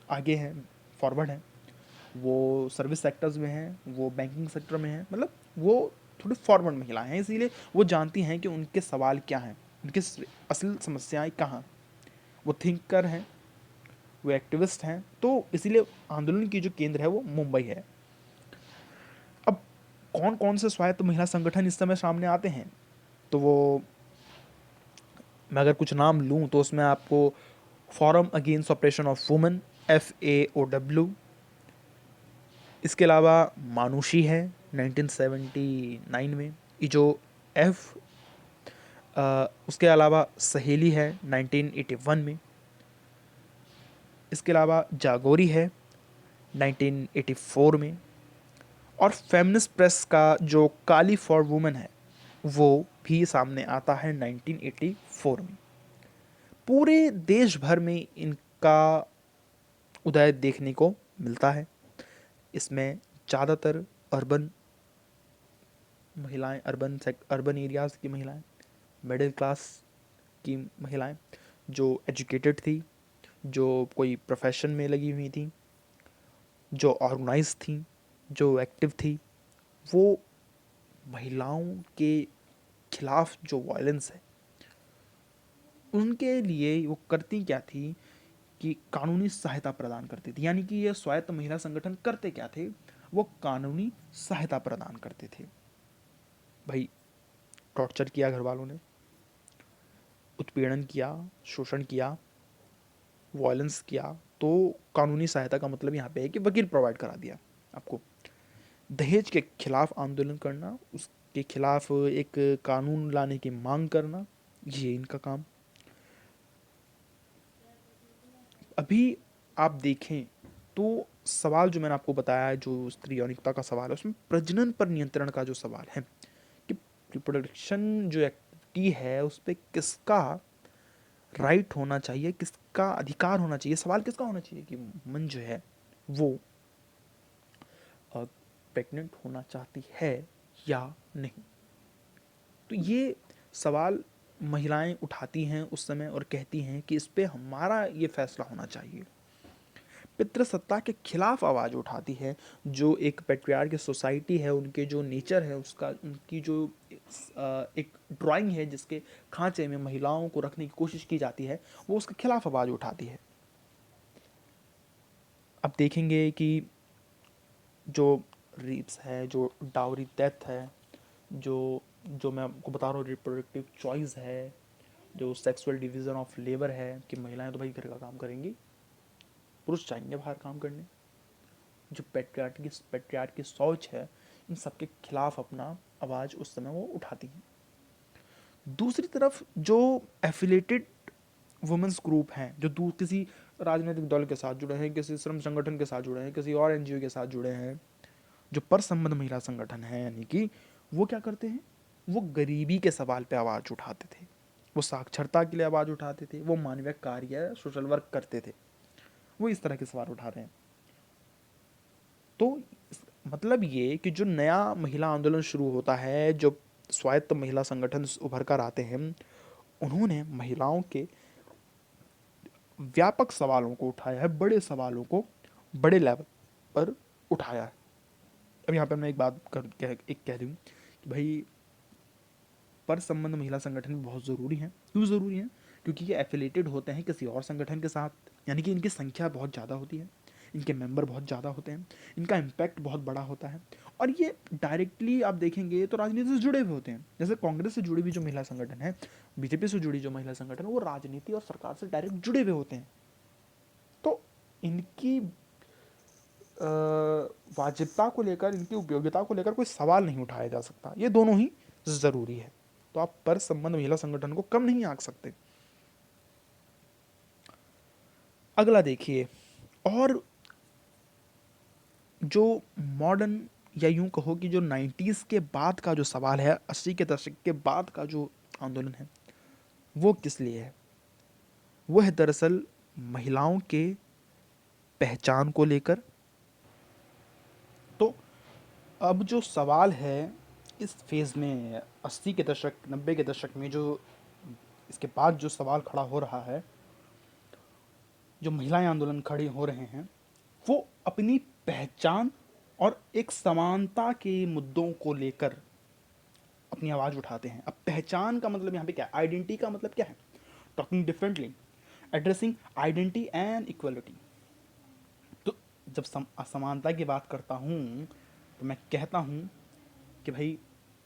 आगे हैं, फॉरवर्ड हैं, वो सर्विस सेक्टर्स में हैं, वो बैंकिंग सेक्टर में हैं, मतलब वो थोड़ी फॉरवर्ड महिलाएं हैं। इसीलिए वो जानती हैं कि उनके सवाल क्या हैं, उनकी असल समस्याएं कहाँ। वो थिंकर हैं, वो एक्टिविस्ट हैं, तो इसीलिए आंदोलन की जो केंद्र है वो मुंबई है। अब कौन कौन से स्वायत्त महिला संगठन इस समय सामने आते हैं, तो वो मैं अगर कुछ नाम लूँ तो उसमें आपको forum against operation of women, FAOW, इसके अलावा मानुषी है 1979 में, ये जो एफ उसके अलावा सहेली है 1981 में, इसके अलावा जागोरी है 1984 में, और फेमिनिस्ट प्रेस का जो काली फॉर वुमेन है वो भी सामने आता है 1984 में। पूरे देश भर में इनका उदय देखने को मिलता है। इसमें ज़्यादातर अर्बन महिलाएं, अर्बन एरियाज़ की महिलाएं, मिडिल क्लास की महिलाएं, जो एजुकेटेड थी, जो कोई प्रोफेशन में लगी हुई थी, जो ऑर्गेनाइज थी, जो एक्टिव थी, वो महिलाओं के खिलाफ जो वायलेंस है उनके लिए वो करती क्या थी कि कानूनी सहायता प्रदान करती थी। यानी कि ये स्वायत्त महिला संगठन करते क्या थे, वो कानूनी सहायता प्रदान करते थे। भाई टॉर्चर किया घर वालों ने, उत्पीड़न किया, शोषण किया, वायलेंस किया, तो कानूनी सहायता का मतलब यहाँ पे है कि वकील प्रोवाइड करा दिया आपको। दहेज के खिलाफ आंदोलन करना, उस के खिलाफ एक कानून लाने की मांग करना, ये इनका काम। अभी आप देखें तो सवाल जो मैंने आपको बताया है, जो स्त्री यौनिकता का सवाल है, उसमें प्रजनन पर नियंत्रण का जो सवाल है कि रिप्रोडक्शन जो एक्टिविटी है उस पर किसका राइट होना चाहिए, किसका अधिकार होना चाहिए, सवाल किसका होना चाहिए कि मन जो है वो प्रेग्नेंट होना चाहती है या नहीं। तो ये सवाल महिलाएं उठाती हैं उस समय और कहती हैं कि इस पे हमारा ये फैसला होना चाहिए। पितृसत्ता के खिलाफ आवाज़ उठाती है। जो एक पेट्रियार्क की सोसाइटी है, उनके जो नेचर है उसका, उनकी जो एक ड्राइंग है जिसके खांचे में महिलाओं को रखने की कोशिश की जाती है, वो उसके खिलाफ आवाज़ उठाती है। अब देखेंगे कि जो रेप्स है, जो डाउरी डेथ है, जो जो मैं आपको बता रहा हूँ रिप्रोडक्टिव चॉइस है, जो सेक्सुअल डिवीज़न ऑफ लेबर है कि महिलाएं तो भाई घर का काम करेंगी, पुरुष जाएंगे बाहर काम करने, जो पेट्रियार्क की सोच है, इन सब के खिलाफ अपना आवाज़ उस समय वो उठाती हैं। दूसरी तरफ जो एफिलेटेड वुमेंस ग्रुप हैं, जो दूर किसी राजनीतिक दल के साथ जुड़े हैं, किसी श्रम संगठन के साथ जुड़े हैं, किसी और एनजीओ के साथ जुड़े हैं, जो पर संबंध महिला संगठन है, यानी कि वो क्या करते हैं, वो गरीबी के सवाल पे आवाज़ उठाते थे, वो साक्षरता के लिए आवाज़ उठाते थे, वो मानवीय कार्य सोशल वर्क करते थे, वो इस तरह के सवाल उठा रहे हैं। तो मतलब ये कि जो नया महिला आंदोलन शुरू होता है, जो स्वायत्त महिला संगठन उभर कर आते हैं, उन्होंने महिलाओं के व्यापक सवालों को उठाया है, बड़े सवालों को बड़े लेवल पर उठाया है। अब यहाँ पर मैं एक बात कह दूँ कि भाई पर संबंध महिला संगठन बहुत ज़रूरी हैं। क्यों ज़रूरी हैं? क्योंकि ये एफिलेटेड होते हैं किसी और संगठन के साथ, यानी कि इनकी संख्या बहुत ज़्यादा होती है, इनके मेंबर बहुत ज़्यादा होते हैं, इनका इम्पैक्ट बहुत बड़ा होता है, और ये डायरेक्टली आप देखेंगे तो राजनीति से जुड़े हुए होते हैं। जैसे कांग्रेस से जुड़ी हुई जो महिला संगठन है, बीजेपी से जुड़ी जो महिला संगठन है, वो राजनीति और सरकार से डायरेक्ट जुड़े हुए होते हैं। तो इनकी वाजिबता को लेकर, इनकी उपयोगिता को लेकर कोई सवाल नहीं उठाया जा सकता। ये दोनों ही ज़रूरी है। तो आप पर संबंध महिला संगठन को कम नहीं आंक सकते। अगला देखिए, और जो मॉडर्न, या यूं कहो कि जो 90s के बाद का जो सवाल है, 80 के दशक के बाद का जो आंदोलन है, वो किस लिए है? वो है दरअसल महिलाओं के पहचान को लेकर। तो अब जो सवाल है इस फेज़ में, 80 के दशक 90 के दशक में, जो इसके बाद जो सवाल खड़ा हो रहा है, जो महिलाएं आंदोलन खड़े हो रहे हैं, वो अपनी पहचान और एक समानता के मुद्दों को लेकर अपनी आवाज़ उठाते हैं। अब पहचान का मतलब यहाँ पे क्या है, आइडेंटिटी का मतलब क्या है? Talking differently, addressing identity and equality. तो जब असमानता की बात करता हूँ तो मैं कहता हूँ कि भाई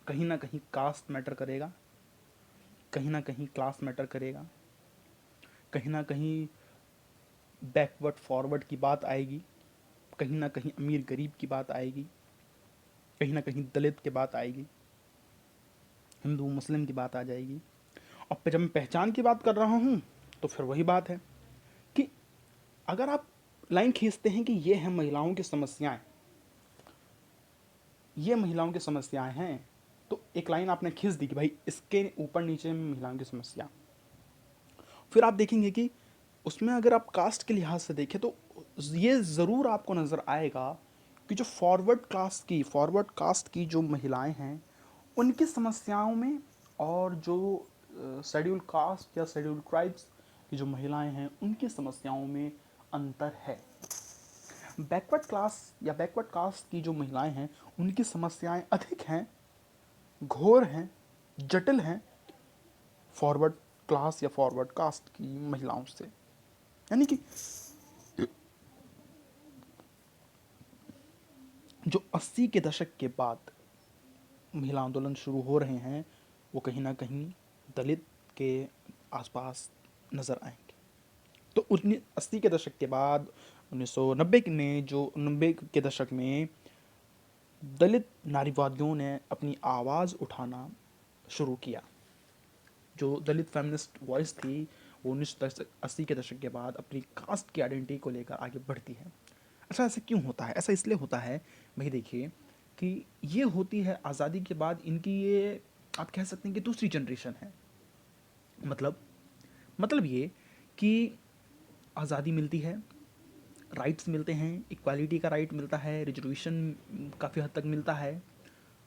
कहीं ना कहीं कास्ट मैटर करेगा, कहीं ना कहीं क्लास मैटर करेगा, कहीं ना कहीं बैकवर्ड फॉरवर्ड की बात आएगी, कहीं ना कहीं अमीर गरीब की बात आएगी, कहीं ना कहीं दलित की बात आएगी, हिंदू मुस्लिम की बात आ जाएगी। और फिर जब मैं पहचान की बात कर रहा हूँ तो फिर वही बात है कि अगर आप लाइन खींचते हैं कि ये हैं महिलाओं की समस्याएं, ये महिलाओं की समस्याएं हैं, तो एक लाइन आपने खींच दी कि भाई इसके ऊपर नीचे में महिलाओं की समस्या। फिर आप देखेंगे कि उसमें अगर आप कास्ट के लिहाज से देखें तो ये ज़रूर आपको नज़र आएगा कि जो फॉरवर्ड कास्ट की जो महिलाएं हैं, उनकी समस्याओं में, और जो शेड्यूल कास्ट या शेड्यूल ट्राइब्स की जो महिलाएं हैं, उनकी समस्याओं में अंतर है। बैकवर्ड क्लास या बैकवर्ड कास्ट की जो महिलाएं हैं, उनकी समस्याएं अधिक हैं, घोर हैं, जटिल हैं फॉरवर्ड क्लास या फॉरवर्ड कास्ट की महिलाओं से। यानी कि जो 80 के दशक के बाद महिला आंदोलन शुरू हो रहे हैं, वो कहीं ना कहीं दलित के आसपास नज़र आएंगे। तो 80 के दशक के बाद 1990 में, जो 90 के दशक में दलित नारीवादियों ने अपनी आवाज़ उठाना शुरू किया। जो दलित फेमिनिस्ट वॉइस थी वो 1980 के दशक के बाद अपनी कास्ट की आइडेंटिटी को लेकर आगे बढ़ती है। अच्छा, ऐसा क्यों होता है? ऐसा इसलिए होता है, भाई देखिए, कि ये होती है आज़ादी के बाद इनकी, ये आप कह सकते हैं कि दूसरी जनरेशन है। मतलब मतलब ये कि आज़ादी मिलती है, राइट्स मिलते हैं, इक्वालिटी का राइट मिलता है, रिजर्वेशन काफ़ी हद तक मिलता है।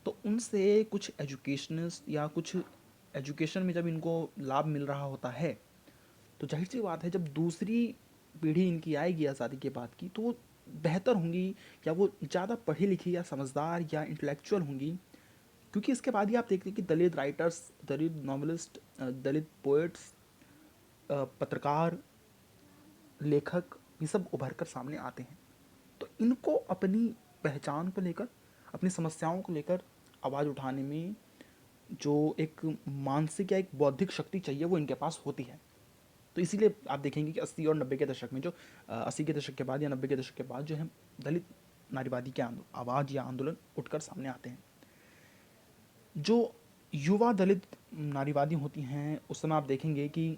तो उनसे कुछ एजुकेशनिस्ट या कुछ एजुकेशन में जब इनको लाभ मिल रहा होता है, तो जाहिर सी बात है जब दूसरी पीढ़ी इनकी आएगी आज़ादी के बाद की, तो वो बेहतर होंगी, या वो ज़्यादा पढ़ी लिखी या समझदार या इंटेलेक्चुअल होंगी। क्योंकि इसके बाद ही आप देखते हैं कि दलित राइटर्स, दलित नॉवलिस्ट, दलित पोएट्स, पत्रकार, लेखक, ये सब उभर कर सामने आते हैं। तो इनको अपनी पहचान को लेकर, अपनी समस्याओं को लेकर आवाज़ उठाने में जो एक मानसिक या एक बौद्धिक शक्ति चाहिए वो इनके पास होती है। तो इसीलिए आप देखेंगे कि 80 और 90 के दशक में जो 80 के दशक के बाद या 90 के दशक के बाद जो है दलित नारीवादी के आवाज़ या आंदोलन उठकर सामने आते हैं। जो युवा दलित नारीवादी होती हैं उस समय आप देखेंगे कि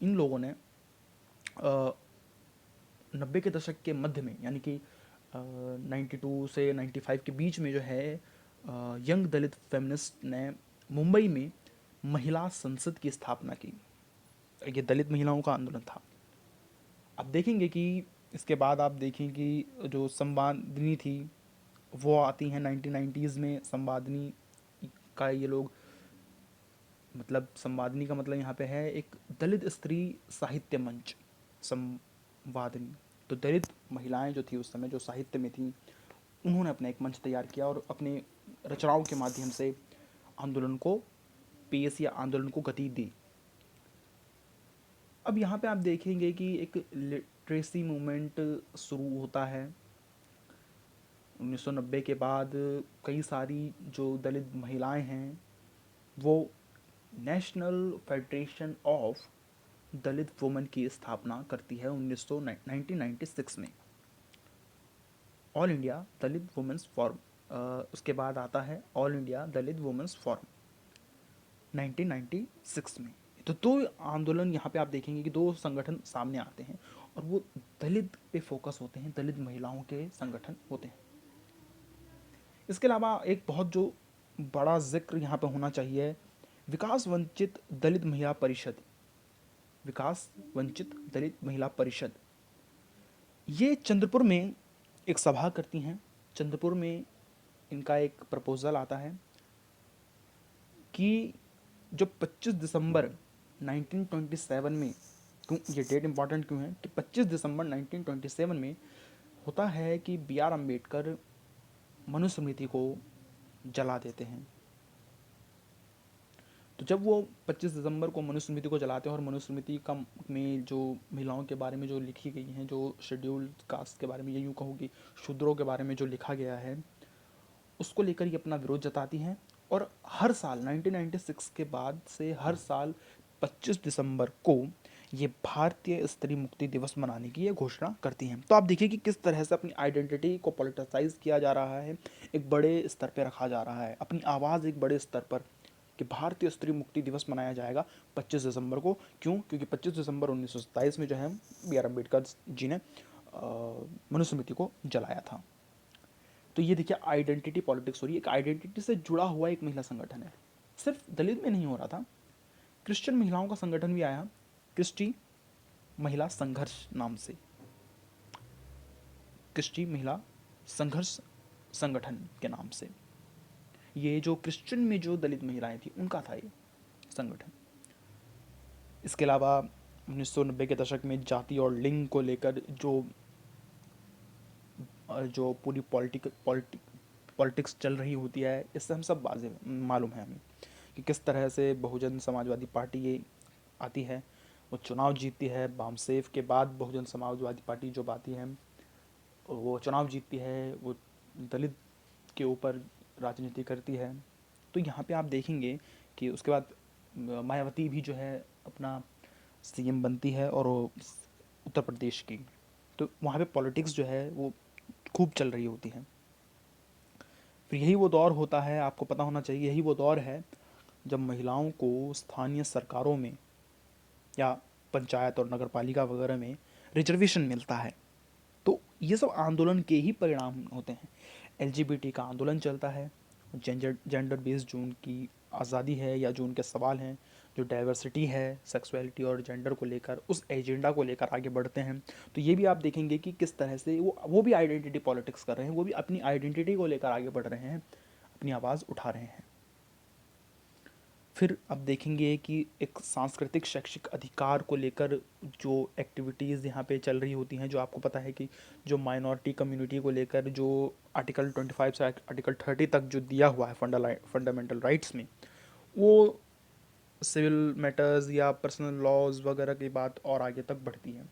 इन लोगों ने 90 के दशक के मध्य में, यानी कि 92 से 95 के बीच में जो है यंग दलित फेमिनिस्ट ने मुंबई में महिला संसद की स्थापना की। ये दलित महिलाओं का आंदोलन था। आप देखेंगे कि इसके बाद आप देखें कि जो संवादिनी थी वो आती हैं 1990s में। संवादिनी का ये लोग, मतलब संवादिनी का मतलब यहाँ पे है एक दलित स्त्री साहित्य मंच, संवादिनी। तो दलित महिलाएं जो थी उस समय, जो साहित्य में थी, उन्होंने अपना एक मंच तैयार किया और अपने रचनाओं के माध्यम से आंदोलन को पेश या आंदोलन को गति दी। अब यहाँ पे आप देखेंगे कि एक लिटरेसी मूवमेंट शुरू होता है 1990 के बाद। कई सारी जो दलित महिलाएं हैं वो national federation of Dalit women की स्थापना करती है 1996 में। ऑल इंडिया दलित वुमेन्स फोरम, उसके बाद आता है ऑल इंडिया दलित वुमेन्स फोरम 1996 में। तो दो आंदोलन यहाँ पे आप देखेंगे कि दो संगठन सामने आते हैं और वो दलित पे फोकस होते हैं, दलित महिलाओं के संगठन होते हैं। इसके अलावा एक बहुत जो बड़ा जिक्र यहाँ पे होना चाहिए, विकास वंचित दलित महिला परिषद। विकास वंचित दलित महिला परिषद ये चंद्रपुर में एक सभा करती हैं। चंद्रपुर में इनका एक प्रपोज़ल आता है कि जो 25 दिसंबर 1927 में, क्यों ये डेट इम्पॉर्टेंट क्यों है कि 25 दिसंबर 1927 में होता है कि बी आर अम्बेडकर मनुस्मृति को जला देते हैं। तो जब वो 25 दिसंबर को मनुस्मृति को जलाते हैं और मनुस्मृति का में जो महिलाओं के बारे में जो लिखी गई हैं, जो शेड्यूल्ड कास्ट के बारे में, ये यूँ कहूँ कि शूद्रों के बारे में जो लिखा गया है, उसको लेकर ये अपना विरोध जताती हैं। और हर साल 1996 के बाद से हर साल 25 दिसंबर को ये भारतीय स्त्री मुक्ति दिवस मनाने की ये घोषणा करती हैं। तो आप देखिए कि किस तरह से अपनी आइडेंटिटी को पॉलिटिसाइज किया जा रहा है, एक बड़े स्तर पर रखा जा रहा है, अपनी आवाज़ एक बड़े स्तर पर, कि भारतीय स्त्री मुक्ति दिवस मनाया जाएगा 25 दिसंबर को। क्यों? क्योंकि 25 दिसंबर 1927 में जो है बी आर अम्बेडकर जी ने मनुस्मृति को जलाया था। तो ये देखिए आइडेंटिटी पॉलिटिक्स हो रही है, एक आइडेंटिटी से जुड़ा हुआ एक महिला संगठन है। सिर्फ दलित में नहीं हो रहा था, क्रिश्चियन महिलाओं का संगठन भी आया, क्रिस्टी महिला संघर्ष नाम से, क्रिस्टी महिला संघर्ष संगठन के नाम से। ये जो क्रिश्चियन में जो दलित महिलाएं थी उनका था ये संगठन। इसके अलावा 1990 के दशक में जाति और लिंग को लेकर जो पूरी पॉलिटिक्स चल रही होती है, इससे हम सब बाजे मालूम है हमें कि किस तरह से बहुजन समाजवादी पार्टी ये आती है, वो चुनाव जीतती है। बामसेफ के बाद बहुजन समाजवादी पार्टी जो आती है वो चुनाव जीतती है, वो दलित के ऊपर राजनीति करती है। तो यहाँ पे आप देखेंगे कि उसके बाद मायावती भी जो है अपना सीएम बनती है और वो उत्तर प्रदेश की। तो वहाँ पे पॉलिटिक्स जो है वो खूब चल रही होती है। फिर यही वो दौर होता है, आपको पता होना चाहिए, यही वो दौर है जब महिलाओं को स्थानीय सरकारों में या पंचायत और नगर पालिका वगैरह में रिजर्वेशन मिलता है। तो ये सब आंदोलन के ही परिणाम होते हैं। एलजीबीटी का आंदोलन चलता है, जेंडर बेस्ड जो उनकी आज़ादी है या जो उनके सवाल हैं, जो डाइवर्सिटी है सेक्सुअलिटी और जेंडर को लेकर, उस एजेंडा को लेकर आगे बढ़ते हैं। तो ये भी आप देखेंगे कि किस तरह से वो भी आइडेंटिटी पॉलिटिक्स कर रहे हैं, वो भी अपनी आइडेंटिटी को लेकर आगे बढ़ रहे हैं, अपनी आवाज़ उठा रहे हैं। फिर अब देखेंगे कि एक सांस्कृतिक शैक्षिक अधिकार को लेकर जो एक्टिविटीज़ यहाँ पे चल रही होती हैं, जो आपको पता है कि जो माइनॉरिटी कम्युनिटी को लेकर जो आर्टिकल 25 से आर्टिकल 30 तक जो दिया हुआ है फंडामेंटल राइट्स में, वो सिविल मैटर्स या पर्सनल लॉज वगैरह की बात और आगे तक बढ़ती है।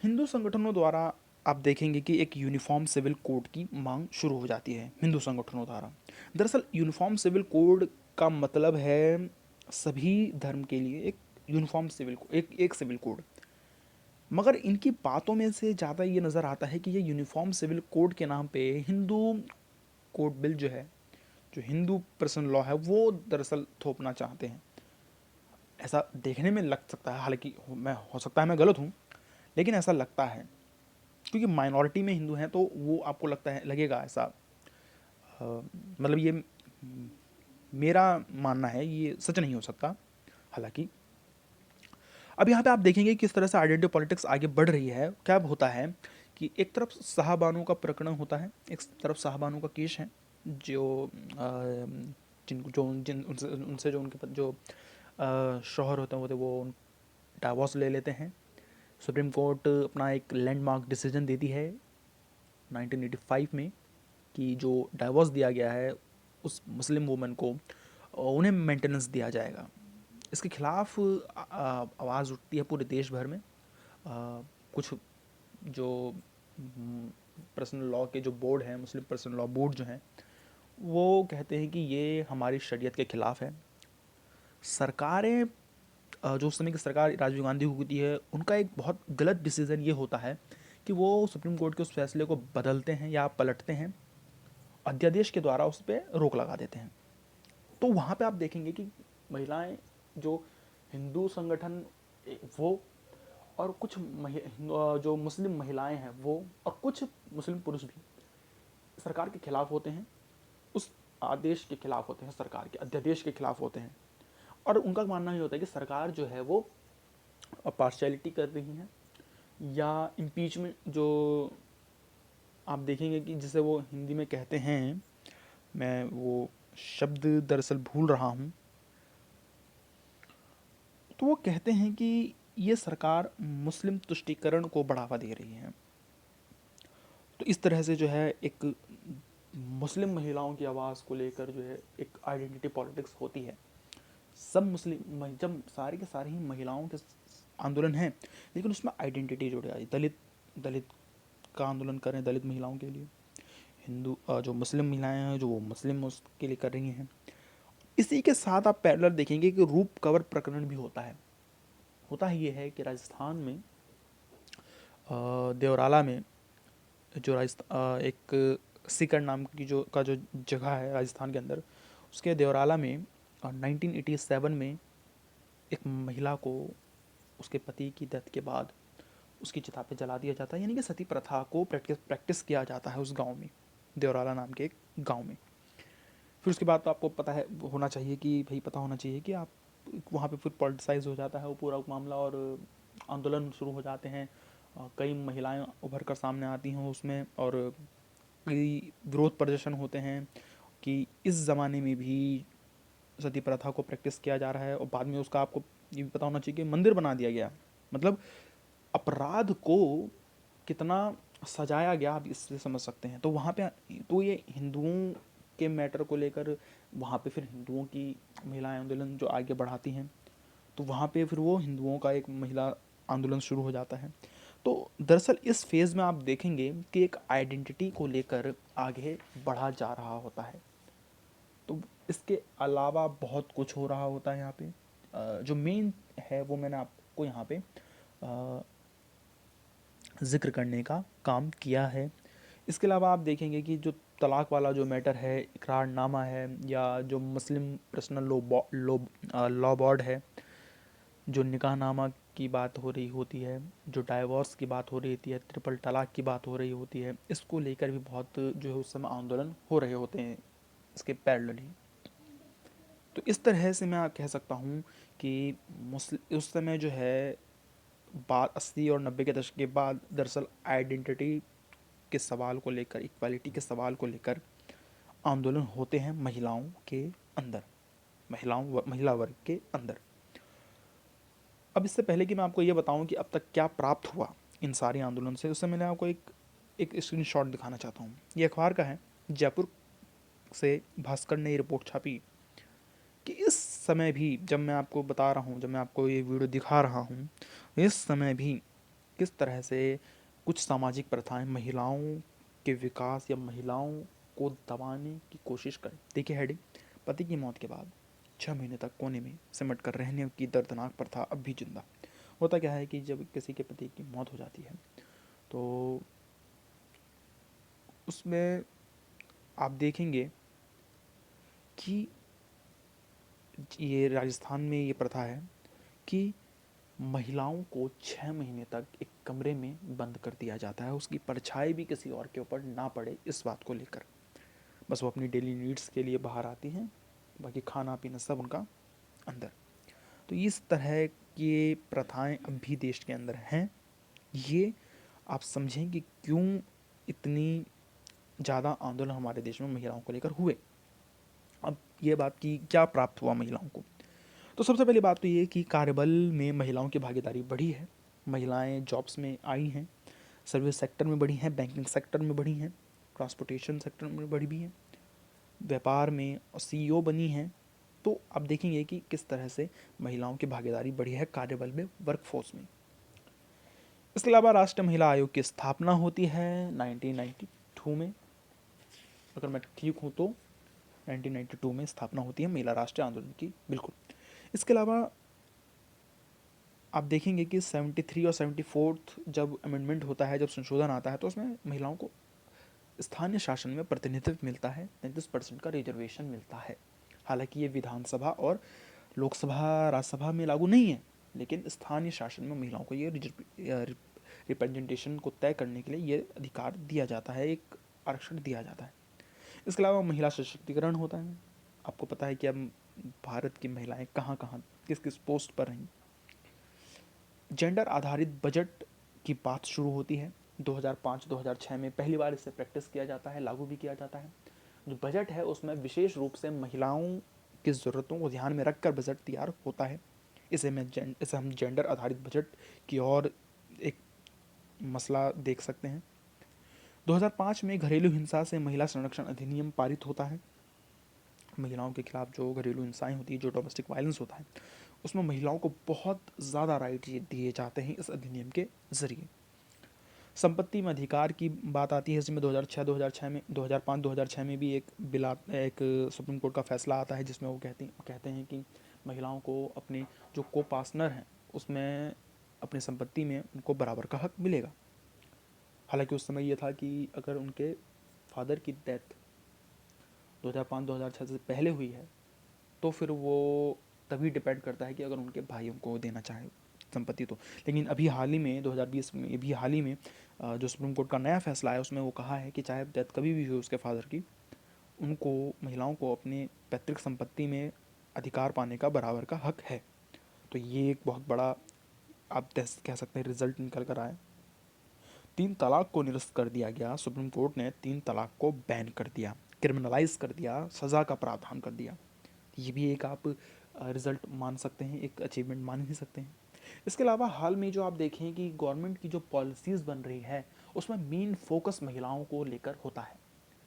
हिंदू संगठनों द्वारा आप देखेंगे कि एक यूनिफॉर्म सिविल कोड की मांग शुरू हो जाती है हिंदू संगठनों द्वारा। दरअसल यूनिफॉर्म सिविल कोड का मतलब है सभी धर्म के लिए एक यूनिफॉर्म सिविल एक सिविल कोड। मगर इनकी बातों में से ज़्यादा ये नज़र आता है कि ये यूनिफॉर्म सिविल कोड के नाम पे हिंदू कोड बिल जो है, जो हिंदू पर्सनल लॉ है, वो दरअसल थोपना चाहते हैं। ऐसा देखने में लग सकता है, हालांकि मैं हो सकता है मैं गलत हूँ, लेकिन ऐसा लगता है क्योंकि माइनॉरिटी में हिंदू हैं, तो वो आपको लगता है लगेगा ऐसा। मतलब ये मेरा मानना है, ये सच नहीं हो सकता। हालांकि अब यहाँ पे आप देखेंगे किस तरह से आइडेंटिटी पॉलिटिक्स आगे बढ़ रही है। क्या होता है कि एक तरफ शाहबानो का प्रकरण होता है, एक तरफ शाहबानो का केस है, जो जिन जो जिन उनसे उनसे जो उनके जो शौहर होते हैं वो डाइवोर्स ले लेते हैं। सुप्रीम कोर्ट अपना एक लैंडमार्क डिसीजन देती है 1985 में कि जो डाइवोर्स दिया गया है उस मुस्लिम वुमन को, उन्हें मेंटेनेंस दिया जाएगा। इसके खिलाफ आवाज़ उठती है पूरे देश भर में। कुछ जो पर्सनल लॉ के जो बोर्ड हैं, मुस्लिम पर्सनल लॉ बोर्ड जो हैं, वो कहते हैं कि ये हमारी शरीयत के ख़िलाफ़ है। सरकारें जो उस समय की सरकार राजीव गांधी होती है, उनका एक बहुत गलत डिसीज़न ये होता है कि वो सुप्रीम कोर्ट के उस फैसले को बदलते हैं या पलटते हैं, अध्यादेश के द्वारा उस पर रोक लगा देते हैं। तो वहाँ पे आप देखेंगे कि महिलाएं, जो हिंदू संगठन वो, और कुछ जो मुस्लिम महिलाएं हैं वो, और कुछ मुस्लिम पुरुष भी सरकार के खिलाफ होते हैं, उस आदेश के खिलाफ होते हैं, सरकार के अध्यादेश के खिलाफ होते हैं। और उनका मानना ये होता है कि सरकार जो है वो पार्शियलिटी कर रही है, या इम्पीचमेंट जो आप देखेंगे कि जिसे वो हिंदी में कहते हैं, मैं वो शब्द दरअसल भूल रहा हूँ, तो वो कहते हैं कि ये सरकार मुस्लिम तुष्टीकरण को बढ़ावा दे रही है। तो इस तरह से जो है एक मुस्लिम महिलाओं की आवाज़ को लेकर जो है एक आइडेंटिटी पॉलिटिक्स होती है। सब मुस्लिम, जब सारी के सारी ही महिलाओं के आंदोलन हैं, लेकिन उसमें आइडेंटिटी जुड़ आई। दलित दलित का आंदोलन कर रहे हैं दलित महिलाओं के लिए, हिंदू जो मुस्लिम महिलाएं हैं जो वो मुस्लिम उसके लिए कर रही हैं। इसी के साथ आप पैरेलल देखेंगे कि रूप कवर प्रकरण भी होता है। होता ही ये है कि राजस्थान में देवराला में जो एक सीकर नाम की जो जगह है राजस्थान के अंदर, उसके देवराला में 1987 में एक महिला को उसके पति की डेथ के बाद उसकी चिता पे जला दिया जाता है। यानी कि सती प्रथा को प्रैक्टिस किया जाता है उस गांव में, देवराला नाम के एक गांव में। फिर उसके बाद तो आपको पता है होना चाहिए कि भाई पता होना चाहिए कि आप वहाँ पे फिर पॉलिटिसाइज हो जाता है वो पूरा मामला, और आंदोलन शुरू हो जाते हैं। कई महिलाएं उभर कर सामने आती हैं उसमें, और कई विरोध प्रदर्शन होते हैं कि इस ज़माने में भी सती प्रथा को प्रैक्टिस किया जा रहा है। और बाद में उसका आपको ये भी पता होना चाहिए कि मंदिर बना दिया गया। मतलब अपराध को कितना सजाया गया, आप इससे समझ सकते हैं। तो वहाँ पे तो ये हिंदुओं के मैटर को लेकर वहाँ पे फिर हिंदुओं की महिला आंदोलन जो आगे बढ़ाती हैं, तो वहाँ पे फिर वो हिंदुओं का एक महिला आंदोलन शुरू हो जाता है। तो दरअसल इस फेज़ में आप देखेंगे कि एक आइडेंटिटी को लेकर आगे बढ़ा जा रहा होता है। तो इसके अलावा बहुत कुछ हो रहा होता है यहाँ पे। जो मेन है वो मैंने आपको यहाँ पे जिक्र करने का काम किया है। इसके अलावा आप देखेंगे कि जो तलाक वाला जो मैटर है, इकरारनामा है, या जो मुस्लिम पर्सनल लॉ बोर्ड है, जो निकाहनामा की बात हो रही होती है, जो डाइवोर्स की बात हो रही होती है, ट्रिपल तलाक की बात हो रही होती है, इसको लेकर भी बहुत जो है उस समय आंदोलन हो रहे होते हैं इसके पैरेलली। तो इस तरह से मैं कह सकता हूँ कि उस समय जो है बात 80 और 90 के दशक के बाद दरअसल आइडेंटिटी के सवाल को लेकर, इक्वालिटी के सवाल को लेकर आंदोलन होते हैं महिलाओं के अंदर, महिला वर्ग के अंदर। अब इससे पहले कि मैं आपको ये बताऊं कि अब तक क्या प्राप्त हुआ इन सारे आंदोलन से, उससे मैंने आपको एक स्क्रीनशॉट दिखाना चाहता हूँ। ये अखबार का है, जयपुर से भास्कर ने ये रिपोर्ट छापी कि इस समय भी, जब मैं आपको बता रहा हूँ, जब मैं आपको ये वीडियो दिखा रहा हूँ, इस समय भी किस तरह से कुछ सामाजिक प्रथाएं महिलाओं के विकास या महिलाओं को दबाने की कोशिश करें। देखिए हेडिंग, पति की मौत के बाद 6 महीने तक कोने में सिमट कर रहने की दर्दनाक प्रथा अब भी जिंदा। होता क्या है कि जब किसी के पति की मौत हो जाती है तो उसमें आप देखेंगे कि ये राजस्थान में ये प्रथा है कि महिलाओं को 6 महीने तक एक कमरे में बंद कर दिया जाता है, उसकी परछाई भी किसी और के ऊपर ना पड़े इस बात को लेकर। बस वो अपनी डेली नीड्स के लिए बाहर आती हैं, बाकी खाना पीना सब उनका अंदर। तो इस तरह की प्रथाएं अब भी देश के अंदर हैं। ये आप समझें कि क्यों इतनी ज़्यादा आंदोलन हमारे देश में महिलाओं को लेकर हुए। अब ये बात की क्या प्राप्त हुआ महिलाओं को, तो सबसे पहली बात तो ये कि कार्यबल में महिलाओं की भागीदारी बढ़ी है, महिलाएं जॉब्स में आई हैं, सर्विस सेक्टर में बढ़ी हैं, बैंकिंग सेक्टर में बढ़ी हैं, ट्रांसपोर्टेशन सेक्टर में बढ़ी भी हैं, व्यापार में सीईओ बनी हैं। तो आप देखेंगे कि किस तरह से महिलाओं की भागीदारी बढ़ी है कार्यबल में, वर्कफोर्स में। इसके अलावा राष्ट्रीय महिला आयोग की स्थापना होती है 1992 में, अगर मैं ठीक हूँ तो 1992 में स्थापना होती है महिला राष्ट्रीय आंदोलन की, बिल्कुल। इसके अलावा आप देखेंगे कि 73 और 74 जब अमेंडमेंट होता है, जब संशोधन आता है, तो उसमें महिलाओं को स्थानीय शासन में प्रतिनिधित्व मिलता है, 33% का रिजर्वेशन मिलता है। हालांकि ये विधानसभा और लोकसभा राज्यसभा में लागू नहीं है, लेकिन स्थानीय शासन में महिलाओं को ये रिप्रेजेंटेशन को तय करने के लिए ये अधिकार दिया जाता है, एक आरक्षण दिया जाता है। इसके अलावा महिला सशक्तिकरण होता है। आपको पता है कि अब भारत की महिलाएं कहाँ कहाँ किस किस पोस्ट पर रहीं। जेंडर आधारित बजट की बात शुरू होती है 2005-2006 में, पहली बार इसे प्रैक्टिस किया जाता है, लागू भी किया जाता है। जो बजट है उसमें विशेष रूप से महिलाओं की ज़रूरतों को ध्यान में रखकर बजट तैयार होता है। इसे हम जेंडर आधारित बजट की और एक मसला देख सकते हैं। 2005 में घरेलू हिंसा से महिला संरक्षण अधिनियम पारित होता है। महिलाओं के खिलाफ जो घरेलू हिंसाएं होती है, जो डोमेस्टिक वायलेंस होता है, उसमें महिलाओं को बहुत ज़्यादा राइट दिए जाते हैं इस अधिनियम के ज़रिए। संपत्ति में अधिकार की बात आती है, इसमें 2006 में 2005-2006 में भी एक सुप्रीम कोर्ट का फैसला आता है, जिसमें वो कहते हैं कि महिलाओं को अपने जो को पार्टनर हैं उसमें अपनी संपत्ति में उनको बराबर का हक मिलेगा। हालांकि उस समय ये था कि अगर उनके फादर की डेथ 2005-2006 से पहले हुई है तो फिर वो तभी डिपेंड करता है कि अगर उनके भाइयों को देना चाहे संपत्ति तो। लेकिन अभी हाल ही में 2020 में, अभी हाल ही में जो सुप्रीम कोर्ट का नया फैसला है उसमें वो कहा है कि चाहे डेथ कभी भी हुई उसके फादर की, उनको, महिलाओं को अपने पैतृक संपत्ति में अधिकार पाने का बराबर का हक है। तो ये एक बहुत बड़ा आप कह सकते हैं रिजल्ट निकल कर आए। 3 तलाक को निरस्त कर दिया गया, सुप्रीम कोर्ट ने 3 तलाक को बैन कर दिया, क्रिमिनलाइज कर दिया, सज़ा का प्रावधान कर दिया। ये भी एक आप रिज़ल्ट मान सकते हैं, एक अचीवमेंट मान ही सकते हैं। इसके अलावा हाल में जो आप देखें कि गवर्नमेंट की जो पॉलिसीज़ बन रही है उसमें मेन फोकस महिलाओं को लेकर होता है।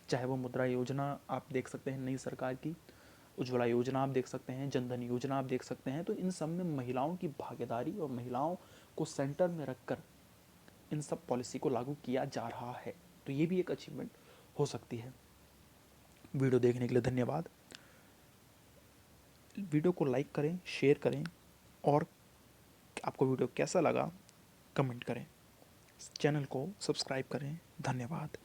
चाहे वो मुद्रा योजना आप देख सकते हैं नई सरकार की, उज्ज्वला योजना आप देख सकते हैं, जनधन योजना आप देख सकते हैं, तो इन सब में महिलाओं की भागीदारी और महिलाओं को सेंटर में रखकर इन सब पॉलिसी को लागू किया जा रहा है। तो ये भी एक अचीवमेंट हो सकती है। वीडियो देखने के लिए धन्यवाद। वीडियो को लाइक करें, शेयर करें, और आपको वीडियो कैसा लगा कमेंट करें। चैनल को सब्सक्राइब करें। धन्यवाद।